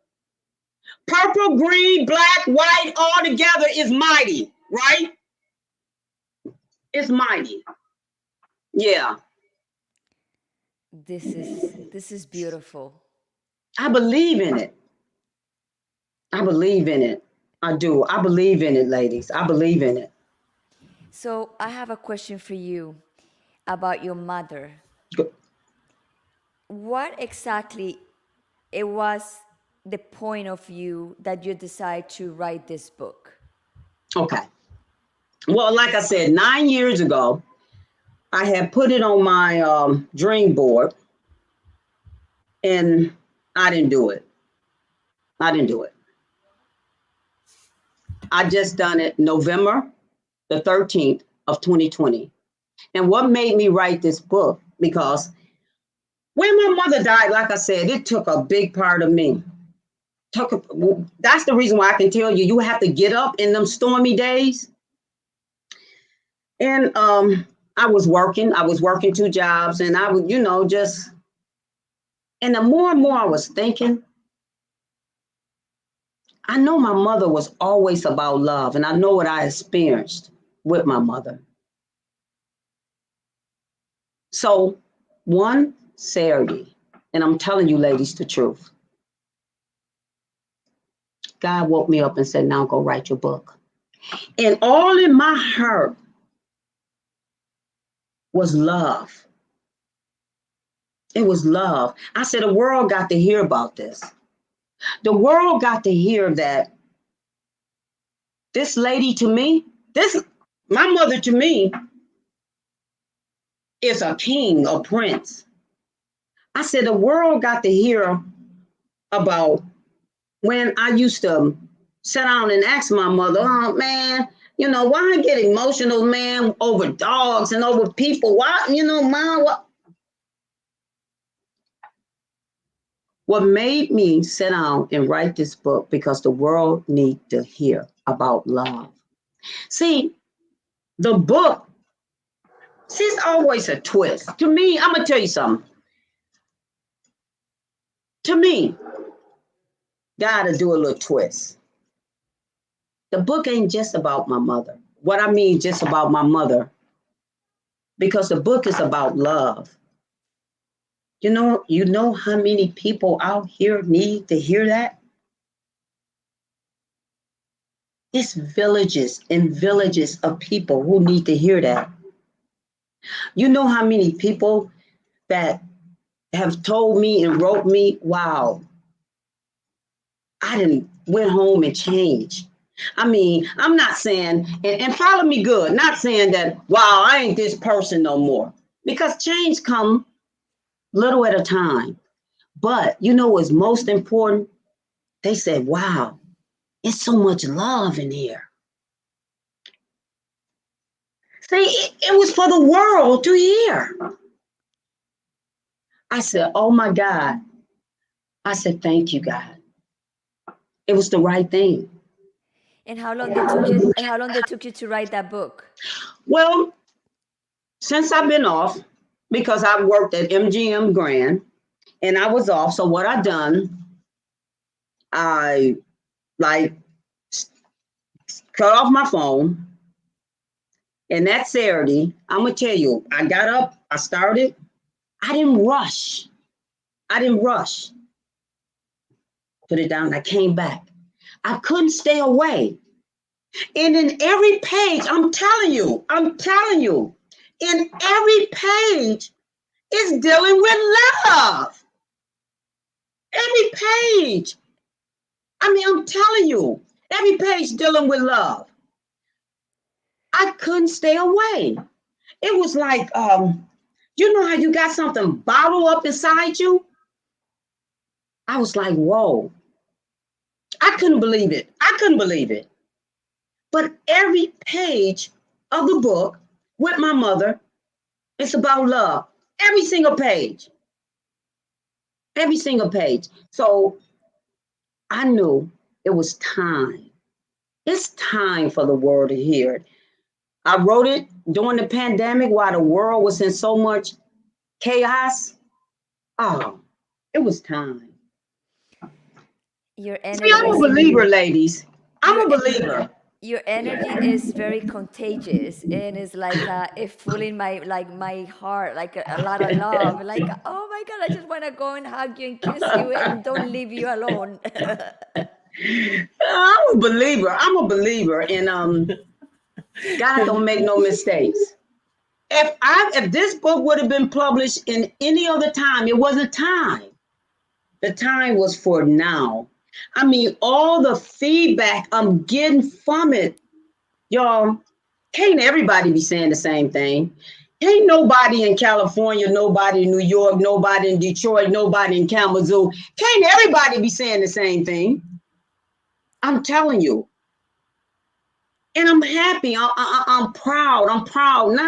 Purple, green, black, white, all together is mighty, right? It's mighty. Yeah. This is beautiful. I believe in it. I believe in it. I do. I believe in it, ladies. I believe in it. So I have a question for you about your mother. Go- What exactly it was the point of view that you decided to write this book? Okay. Well, like I said, 9 years ago, I had put it on my dream board, and I didn't do it. I didn't do it. I just done it November the 13th of 2020. And what made me write this book, because when my mother died, like I said, it took a big part of me. That's the reason why I can tell you, you have to get up in them stormy days. And I was working 2 jobs, and I would, and the more and more I was thinking, I know my mother was always about love, and I know what I experienced with my mother. So one Saturday, and I'm telling you ladies the truth, God woke me up and said, now go write your book. And all in my heart was love. It was love. I said, the world got to hear about this. The world got to hear that this lady to me, My mother to me is a king, a prince. I said the world got to hear about when I used to sit down and ask my mother, oh man, why I get emotional, man, over dogs and over people? Why, mom, what made me sit down and write this book? Because the world needs to hear about love. See, the book, it's always a twist. To me, I'm going to tell you something. To me, gotta do a little twist. The book ain't just about my mother. What I mean, just about my mother, because the book is about love. You know how many people out here need to hear that? It's villages and villages of people who need to hear that. You know how many people that have told me and wrote me, wow, I didn't went home and changed. I mean, I'm not saying, and follow me good, not saying that, wow, I ain't this person no more. Because change come little at a time. But you know what's most important? They said, wow, it's so much love in here. See, it was for the world to hear. I said, oh my God. I said, thank you, God. It was the right thing. And how long did it took you to write that book? Well, since I've been off, because I worked at MGM Grand and I was off. So what I done, I like cut off my phone. And that Saturday, I'm gonna tell you, I got up, I started. I didn't rush. Put it down. I came back. I couldn't stay away. And in every page, I'm telling you, in every page is dealing with love. Every page. I mean, I'm telling you, every page dealing with love. I couldn't stay away. It was like, you know how you got something bottled up inside you? I was like, whoa. I couldn't believe it. But every page of the book with my mother, it's about love. Every single page. So I knew it was time. It's time for the world to hear it. I wrote it during the pandemic while the world was in so much chaos. Oh, it was time. Your See, I'm energy a is believer, ladies. I'm your a believer. your energy is very contagious, and it's like it filling my heart like a lot of love. Like, oh my God, I just want to go and hug you and kiss you and don't leave you alone. I'm a believer, and God don't make no mistakes. If this book would have been published in any other time, it wasn't time. The time was for now. I mean, all the feedback I'm getting from it, y'all, can't everybody be saying the same thing? Ain't nobody in California, nobody in New York, nobody in Detroit, nobody in Kalamazoo. Can't everybody be saying the same thing? I'm telling you. And I'm happy. I'm proud. I'm proud.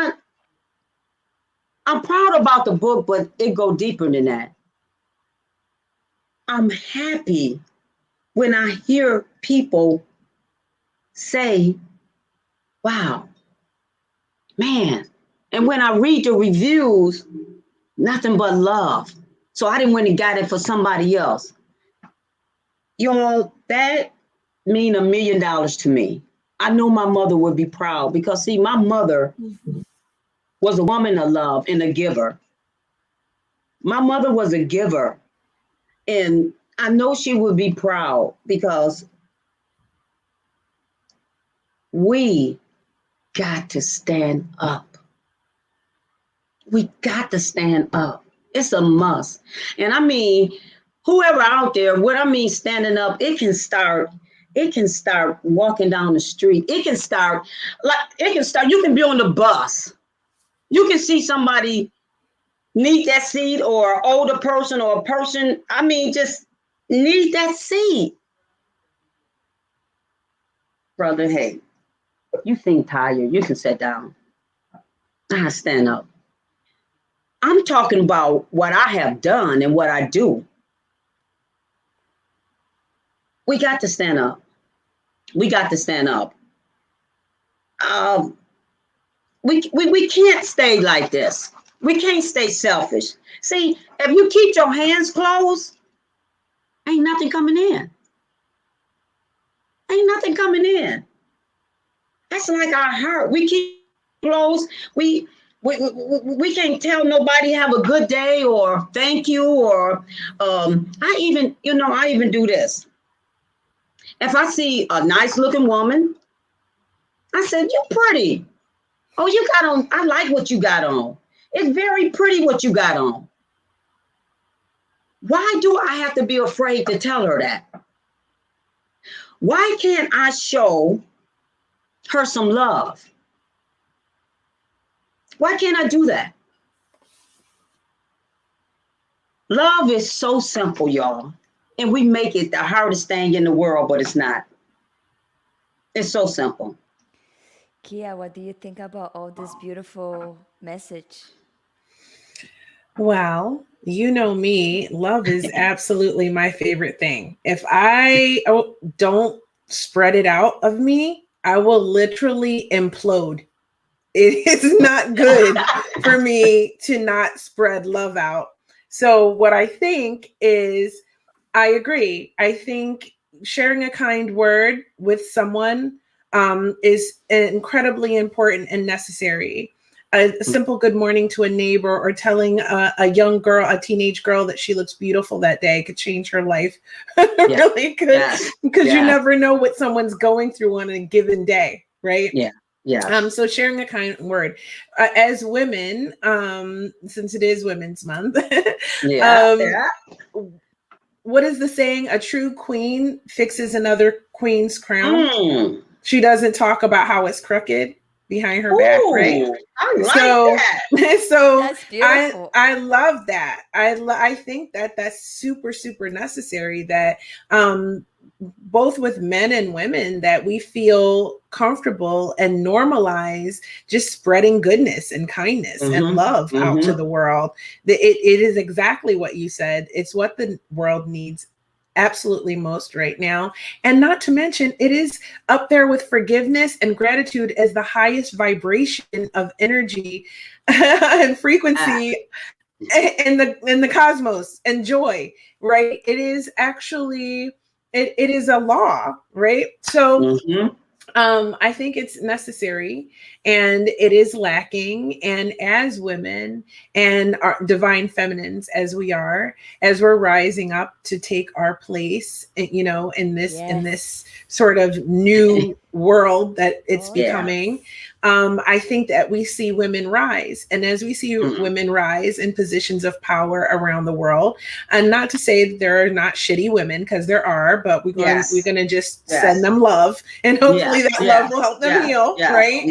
I'm proud about the book, but it go deeper than that. I'm happy when I hear people say, wow, man. And when I read the reviews, nothing but love. So I didn't went and got it for somebody else. Y'all, that mean $1 million to me. I know my mother would be proud because see, my mother was a woman of love and a giver. My mother was a giver. And I know she would be proud because we got to stand up. We got to stand up. It's a must. And I mean, whoever out there, what I mean standing up, it can start It can start walking down the street. It can start, you can be on the bus. You can see somebody need that seat, or an older person or a person, I mean, just need that seat. Brother, hey, you seem tired. You can sit down. I stand up. I'm talking about what I have done and what I do. We got to stand up. We got to stand up. We can't stay like this. We can't stay selfish. See, if you keep your hands closed, ain't nothing coming in. Ain't nothing coming in. That's like our heart. We keep closed. We can't tell nobody have a good day or thank you, or I even do this. If I see a nice looking woman, I said, "You pretty. Oh, you got on. I like what you got on. It's very pretty what you got on." Why do I have to be afraid to tell her that? Why can't I show her some love? Why can't I do that? Love is so simple, y'all. And we make it the hardest thing in the world, but it's not. It's so simple. Kia, what do you think about all this beautiful message? Well, you know me, love is absolutely my favorite thing. If I don't spread it out of me, I will literally implode. It is not good for me to not spread love out. So what I think is, I agree. I think sharing a kind word with someone is incredibly important and necessary. A simple good morning to a neighbor, or telling a young girl, a teenage girl, that she looks beautiful that day could change her life. Really could, because you never know what someone's going through on a given day, right? Yeah. So sharing a kind word, as women, since it is Women's Month, what is the saying? A true queen fixes another queen's crown. She doesn't talk about how it's crooked behind her back, right? I like that. So That's beautiful. I love that. I think that that's super, super necessary, that both with men and women, that we feel comfortable and normalize just spreading goodness and kindness and love out to the world. It is exactly what you said. It's what the world needs absolutely most right now. And not to mention, it is up there with forgiveness and gratitude as the highest vibration of energy and frequency in the cosmos, and joy, right? It is actually, it is a law, right? So I think it's necessary, and it is lacking. And as women and our divine feminines, as we're rising up to take our place, you know, in this sort of new world that it's becoming. I think that we see women rise, and as we see women rise in positions of power around the world, and not to say that there are not shitty women, because there are, but we're going to just send them love, and hopefully that love will help them heal, right?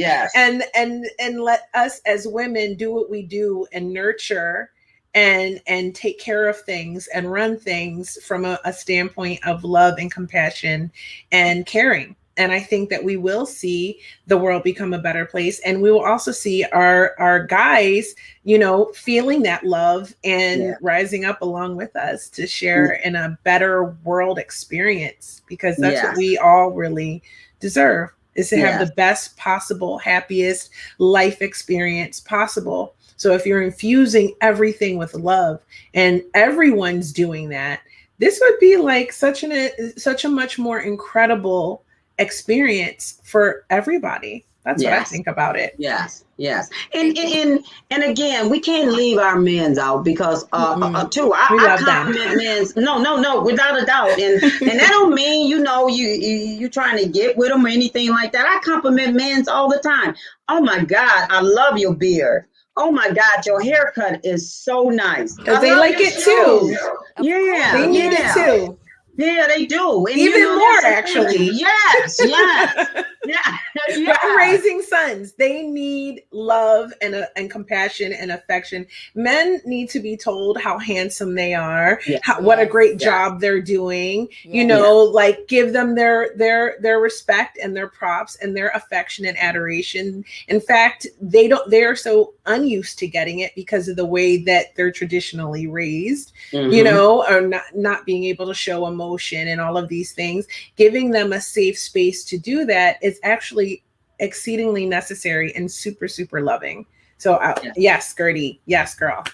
And let us as women do what we do, and nurture and take care of things and run things from a standpoint of love and compassion and caring. And I think that we will see the world become a better place. And we will also see our guys, you know, feeling that love and rising up along with us to share in a better world experience, because that's what we all really deserve, is to have the best possible, happiest life experience possible. So if you're infusing everything with love, and everyone's doing that, this would be like such a much more incredible experience for everybody. That's what I think about it. Yes. And again, we can't leave our men's out, because too, I compliment men's. No, without a doubt. And that don't mean, you know, you trying to get with them or anything like that. I compliment men's all the time. Oh my God, I love your beard. Oh my God, your haircut is so nice. Because they like it too. Yeah, they need it too. Yeah, they do. And Even more, that's the actually. thing. Yes, yes. Yeah, They're yeah. raising sons. They need love and compassion and affection. Men need to be told how handsome they are, Yeah. what a Yes. great Yes. job they're doing. You Yes. know, like give them their respect and their props and their affection and adoration. In fact, they are so unused to getting it because of the way that they're traditionally raised. Mhm. You know, or not being able to show emotion and all of these things. Giving them a safe space to do that is actually exceedingly necessary and super, super loving. So, Yeah. yes, Gertie. Yes, girl.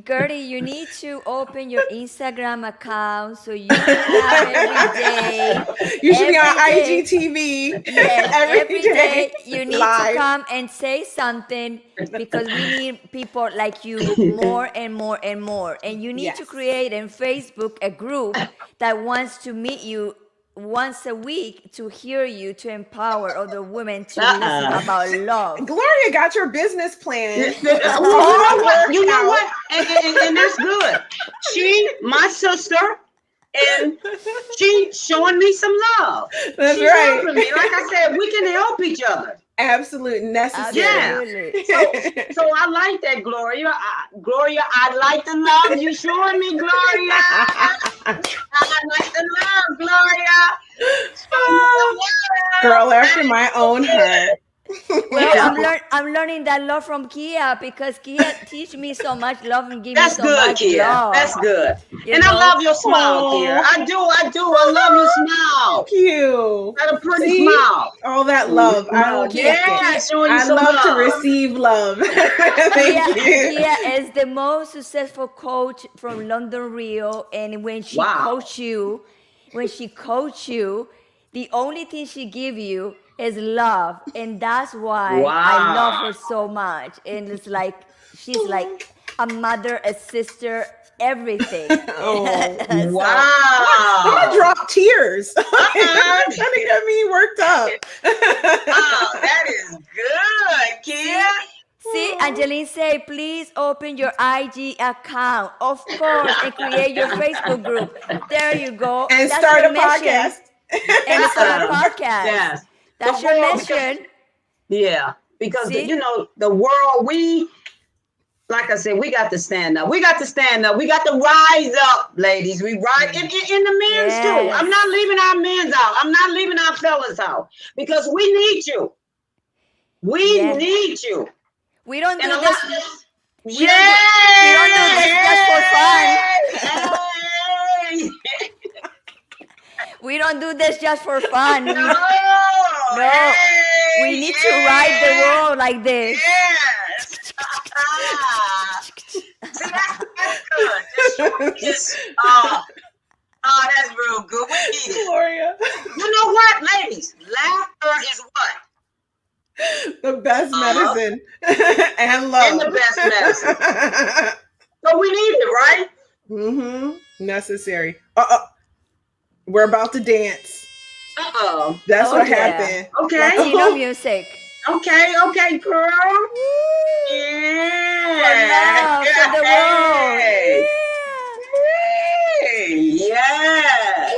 Gertie, you need to open your Instagram account so you can have every day. You should be on every day- IGTV. Yes, every day you need live. to come and say something because we need people like you more and more and more. And you need to Yes. create in Facebook a group that wants to meet you once a week to hear you, to empower other women to listen about love. Gloria got your business plan. Well, you know what? You know what? And that's good. My sister, and she's showing me some love. That's She's right. helping me. Like I said, we can help each other. Absolute necessary. Absolutely. So I like that, Gloria. Gloria, I like the love you showing me, Gloria. I like the love, Gloria. Show me the love. Girl after my own heart. Well, Yeah. I'm learning that love from Kia because Kia teach me so much love and give That's me so good, much Kia. love. That's good. You And know? I love your smile, Kia. I do. I love your smile. Thank you. Got a pretty See? smile. All that love. I will Kia- take Yeah, it. showing you I some love to love. receive love. Thank Kia, you. Kia is the most successful coach from London Rio, and when she Wow. coach you, the only thing she give you is love, and that's why I love her so much. And it's like she's like a mother, a sister, everything. Oh. Wow. I dropped tears. Trying to get me worked up. Oh, that is good, Kia. See, Angeline say, please open your IG account, of course, and create your Facebook group. There you go. And That's start your a mission. podcast. And start a podcast. Yes. That's The your world- mission. Yeah, because See? the world, like I said, we got to stand up. We got to stand up. We got to rise up, ladies. We rise in the men's too. Yes. I'm not leaving our men's out. I'm not leaving our fellas out because we need you. We Yes. need you. We don't do And a this. lot. We don't do this just for fun. Hey. We don't do this just for fun. No. No. We need to ride the world like this. Yes. See, that's good. Just, oh, that's real good. We need it. Gloria. You know what, ladies? Laughter is what? The best medicine. And love. And the best medicine. So we need it, right? Mm-hmm. Necessary. We're about to dance. Uh-oh. That's Oh, what yeah. happened. Okay. Latino music. Okay, girl. Yeah. For the world. Hey. Hey. Yes.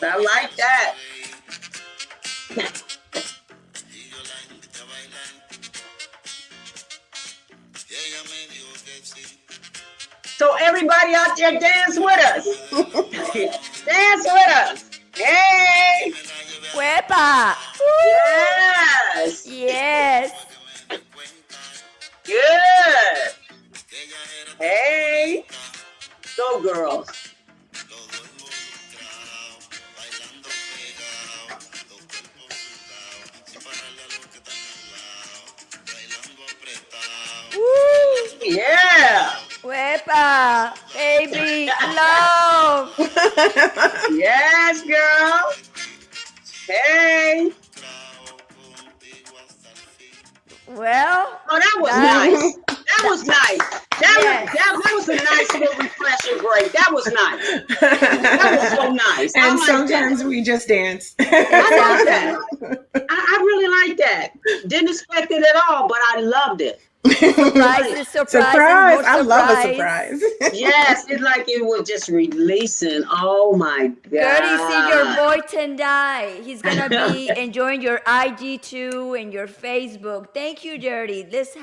I like that. So everybody out there, dance with us. Dance with us. Hey. Huepa. Yes. Yes. Good. Hey. Go, girls. Yeah. Huepa. Baby. Love. Yes, girl. Hey. Well. Oh, that was nice. That was nice. That was a nice little refreshing break. That was nice. That was so nice. I And like sometimes that. we just dance. I like that. I really like that. Didn't expect it at all, but I loved it. Surprises, surprises, Surprise. more I love a surprise. surprise. Yes, it's like it was just releasing. Oh my Gertie, see your God. boy Tendai. He's gonna be enjoying your IG too and your Facebook. Thank you, Gertie. Let's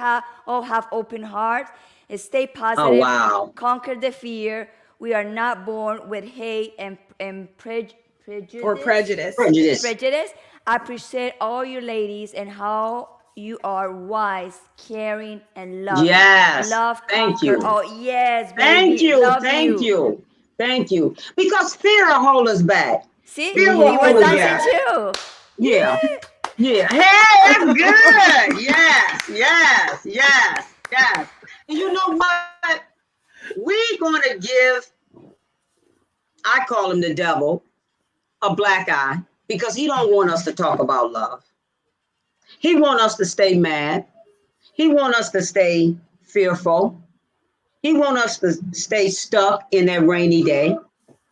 all have open hearts. Stay Oh positive. wow. Conquer the fear. We are not born with hate and Or prejudice. prejudice. Prejudice. Prejudice. I appreciate all you ladies and how you are wise, caring, and loving. Yes. Love Thank conquer. you. Oh yes, Thank baby. you. Love Thank you. you. Thank you. Because fear will hold us back. See, Fear will he was hold us dancing back. Yeah. too. Yeah. Yeah. Yeah. Hey, that's good. Yes. Yes. Yes. Yes. And you know what? We're going to give, I call him the devil, a black eye because he don't want us to talk about love. He want us to stay mad. He want us to stay fearful. He want us to stay stuck in that rainy day.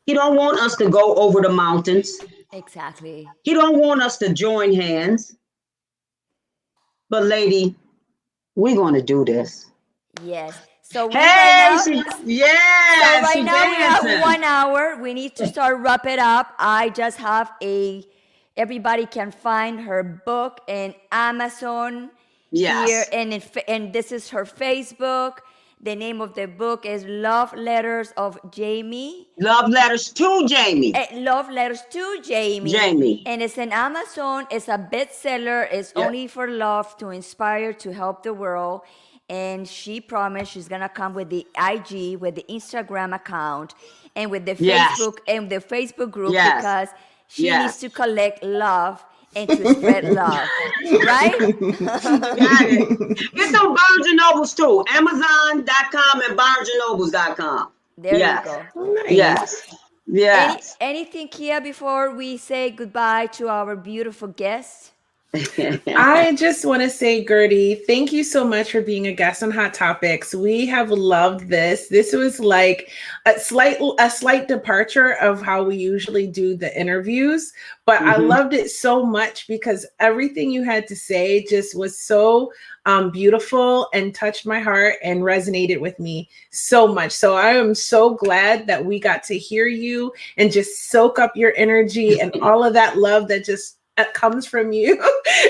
He don't want us to go over the mountains. Exactly. He don't want us to join hands. But lady, we're going to do this. Yes. So we right Hey, now. So yes, right she now we have dancing. 1 hour. We need to start wrap it up. I just have a. Everybody can find her book in Amazon here, Yes. and this is her Facebook. The name of the book is Love Letters of Jamie. Love letters to Jamie. Love Letters to Jamie. Jamie. And it's in Amazon. It's a bestseller. It's Yeah. only for love, to inspire, to help the world. And she promised she's gonna come with the IG, with the Instagram account, and with the Yes. Facebook and the Facebook group, Yes. because she needs Yes. to collect love and to spread love. Right? Got it. Get some Barnes and Nobles too. Amazon.com and BarnesandNobles.com. There you Yes. go. Nice. Yes. Yes. Anything, Kia, before we say goodbye to our beautiful guests? I just want to say, Gertie, thank you so much for being a guest on Hot Topics. We have loved this. This was like a slight departure of how we usually do the interviews, but I Mhm. loved it so much because everything you had to say just was so beautiful and touched my heart and resonated with me so much. So I am so glad that we got to hear you and just soak up your energy and all of that love that just comes from you.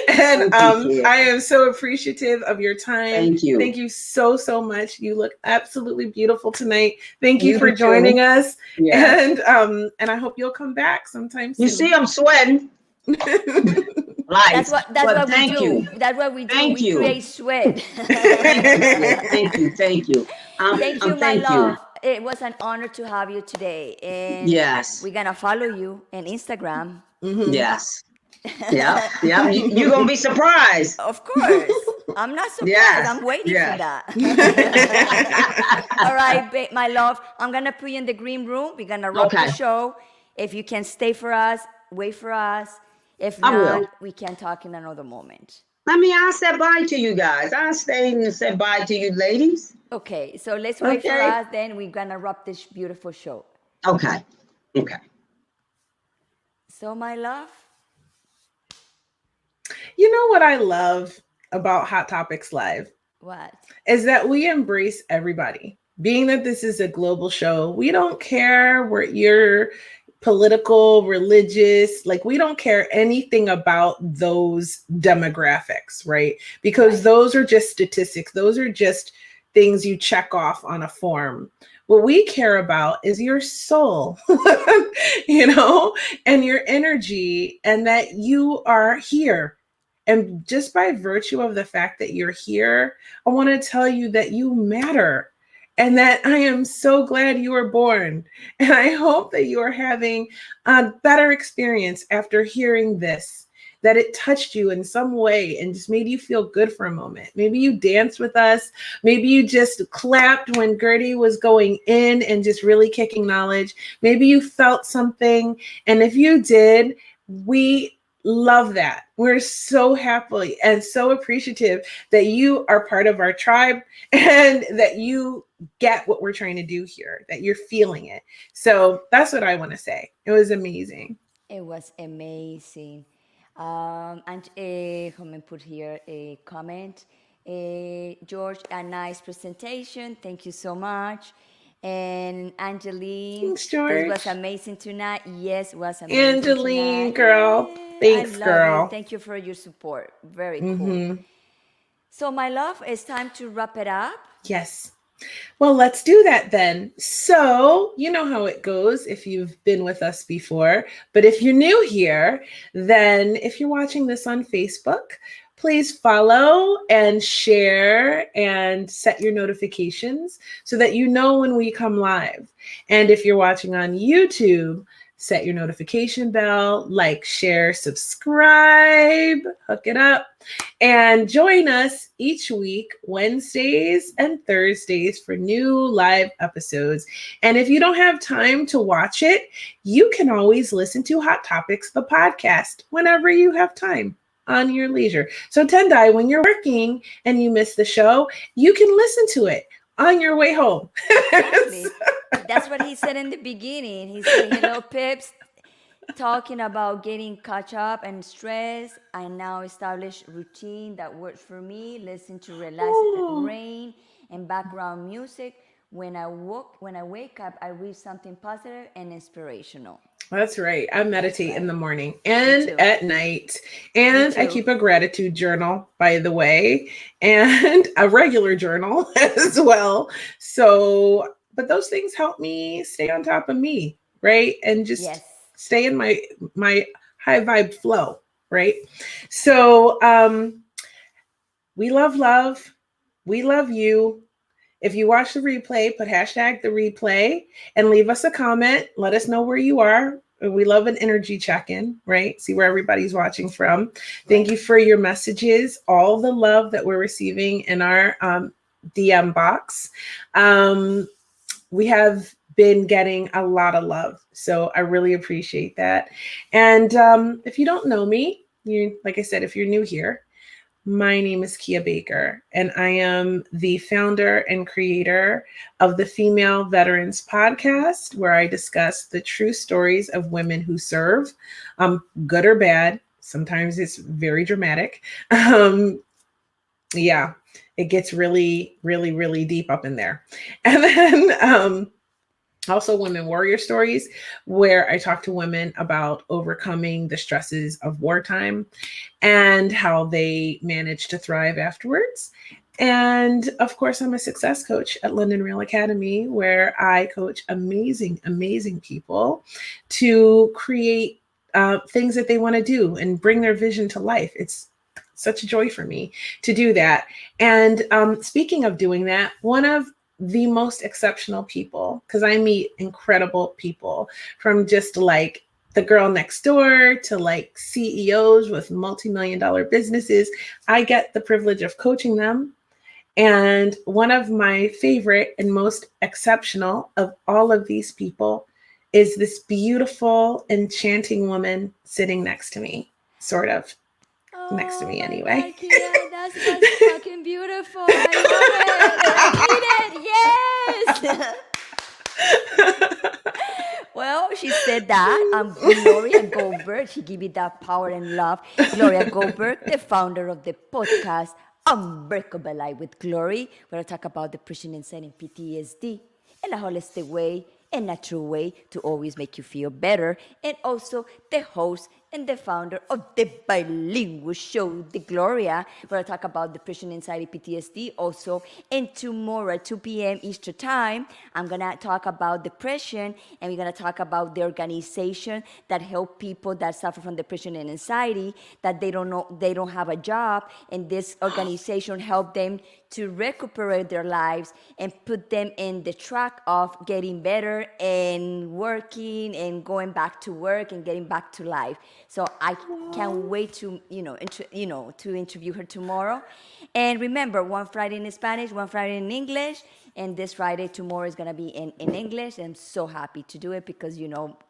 And Thank you, Kia. I am so appreciative of your time. Thank you. Thank you so, so much. You look absolutely beautiful tonight. Thank you You for do joining too. us. Yes. And I hope you'll come back sometime You soon. see, I'm sweating. That's Lights. what But we thank do. you. That's what we do. Thank We you. create sweat. Thank you, Kia. Thank you. Thank you. Thank you, my Thank you. love. It was an honor to have you today, and Yes. we're gonna follow you on Instagram. Mhm. Yes. Yep. Yep. You're gonna be surprised. Of course, I'm not surprised. Yes. I'm waiting for Yes. that. All right, my love. I'm gonna put you in the green room. We're gonna wrap the Okay. show. If you can stay for us, wait for us. If I will. not, we can talk in another moment. I said bye to you guys. I stayed and said bye to you ladies. Okay, so let's wait for Okay. us. Then we're gonna wrap this beautiful show. Okay. Okay. So, my love. You know what I love about Hot Topics Live What? is that we embrace everybody. Being that this is a global show, we don't care where you're political, religious, like we don't care anything about those demographics, right? Because Right. those are just statistics. Those are just things you check off on a form. What we care about is your soul, and your energy, and that you are here. And just by virtue of the fact that you're here, I want to tell you that you matter and that I am so glad you were born. And I hope that you are having a better experience after hearing this, that it touched you in some way and just made you feel good for a moment. Maybe you danced with us. Maybe you just clapped when Gertie was going in and just really kicking knowledge. Maybe you felt something. And if you did, we love that. We're so happy and so appreciative that you are part of our tribe and that you get what we're trying to do here, that you're feeling it. So that's what I want to say. It was amazing. It was amazing. And let me put here a comment. George, a nice presentation. Thank you so much. And Angeline, Thanks, this was George. amazing tonight. Yes, it was amazing Angeline, tonight. girl. Yeah, I Thanks, love you. girl. Thank you for your support. Very cool. Mm-hmm. So, my love, it's time to wrap it up. Yes. Well, let's do that then. So, you know how it goes if you've been with us before. But if you're new here, then if you're watching this on Facebook, please follow and share and set your notifications so that you know when we come live. And if you're watching on YouTube, set your notification bell, like, share, subscribe, hook it up. And join us each week, Wednesdays and Thursdays, for new live episodes. And if you don't have time to watch it, you can always listen to Hot Topics, the podcast, whenever you have time on your leisure. So, Tendai, when you're working and you miss the show, you can listen to it on your way home. Exactly. That's what he said in the beginning. He said, hello, Pips. Talking about getting caught up and stress. I now establish routine that works for me. Listen to relaxed Oh. rain and background music. When I wake up, I read something positive and inspirational. That's right. I meditate in right. the morning Me and too. at night. And I too. keep a gratitude journal, by the way, and a regular journal as well. So, but those things help me stay on top of me, right? And just Yes. stay in my high vibe flow, right? So, we love love. We love you. If you watch the replay, put hashtag the replay and leave us a comment. Let us know where you are. We love an energy check-in, right? See where everybody's watching from. Thank you for your messages, all the love that we're receiving in our DM box. We have been getting a lot of love, so I really appreciate that. And if you don't know me, like I said, if you're new here, my name is Kia Baker, and I am the founder and creator of the Female Veterans Podcast, where I discuss the true stories of women who serve, good or bad. Sometimes it's very dramatic. Yeah, it gets really, really, really deep up in there. And then also women warrior stories, where I talk to women about overcoming the stresses of wartime and how they manage to thrive afterwards. And of course, I'm a success coach at London Real Academy, where I coach amazing, amazing people to create things that they want to do and bring their vision to life. It's such a joy for me to do that. And speaking of doing that, one of the most exceptional people, because I meet incredible people, from just like the girl next door to like CEOs with multi-million-dollar businesses. I get the privilege of coaching them. And one of my favorite and most exceptional of all of these people is this beautiful, enchanting woman sitting next to me, sort of. Next to me, my anyway. God, Kia, that's fucking beautiful. I love it. I need it. Yes. Well, she said that. Gloria Goldberg. She gave me that power and love. Gloria Goldberg, the founder of the podcast Unbreakable Life with Glory, where I talk about depression, anxiety, and PTSD in a holistic way, in a true way to always make you feel better. And also the host and the founder of the bilingual show, The Gloria, where I talk about depression, anxiety, PTSD also. And tomorrow at 2 p.m. Eastern Time, I'm going to talk about depression, and we're going to talk about the organization that help people that suffer from depression and anxiety, that they don't have a job, and this organization help them to recuperate their lives and put them in the track of getting better and working and going back to work and getting back to life. So I can't wait to to interview her tomorrow. And remember, one Friday in Spanish, one Friday in English, and this Friday tomorrow is gonna be in English. I'm so happy to do it because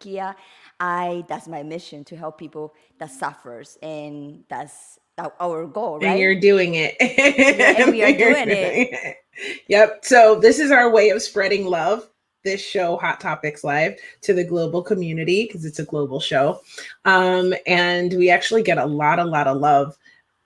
Kia, that's my mission, to help people that suffers, and that's our goal, right? And you're doing it. Yeah, and we are doing it. Yep. So this is our way of spreading love. This show, Hot Topics Live, to the global community, because it's a global show. And we actually get a lot of love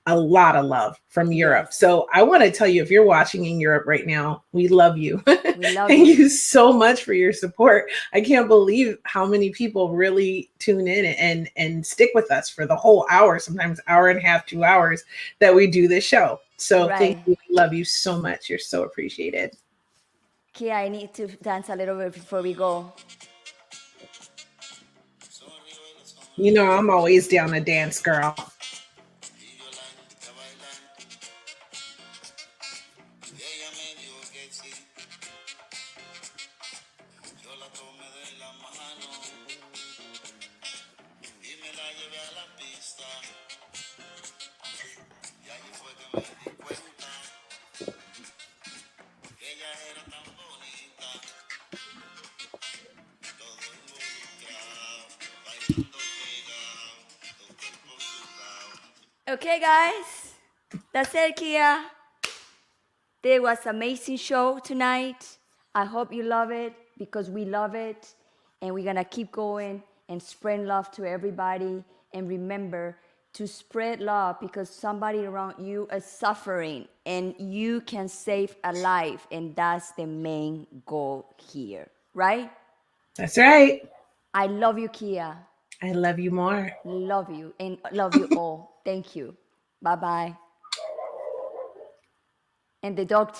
a lot of love from Europe. Yes. So I want to tell you, if you're watching in Europe right now, we love you. We love Thank you. you so much for your support. I can't believe how many people really tune in and stick with us for the whole hour, sometimes hour and a half, 2 hours that we do this show. So thank Right. you. We love you so much. You're so appreciated. Kia, I need to dance a little bit before we go. You know, I'm always down to dance, girl. Okay, guys. That's it, Kia. There was an amazing show tonight. I hope you love it because we love it. And we're going to keep going and spread love to everybody. And remember to spread love because somebody around you is suffering and you can save a life. And that's the main goal here, right? That's right. I love you, Kia. I love you more. Love you and love you all. Thank you. Bye bye. And the dog says,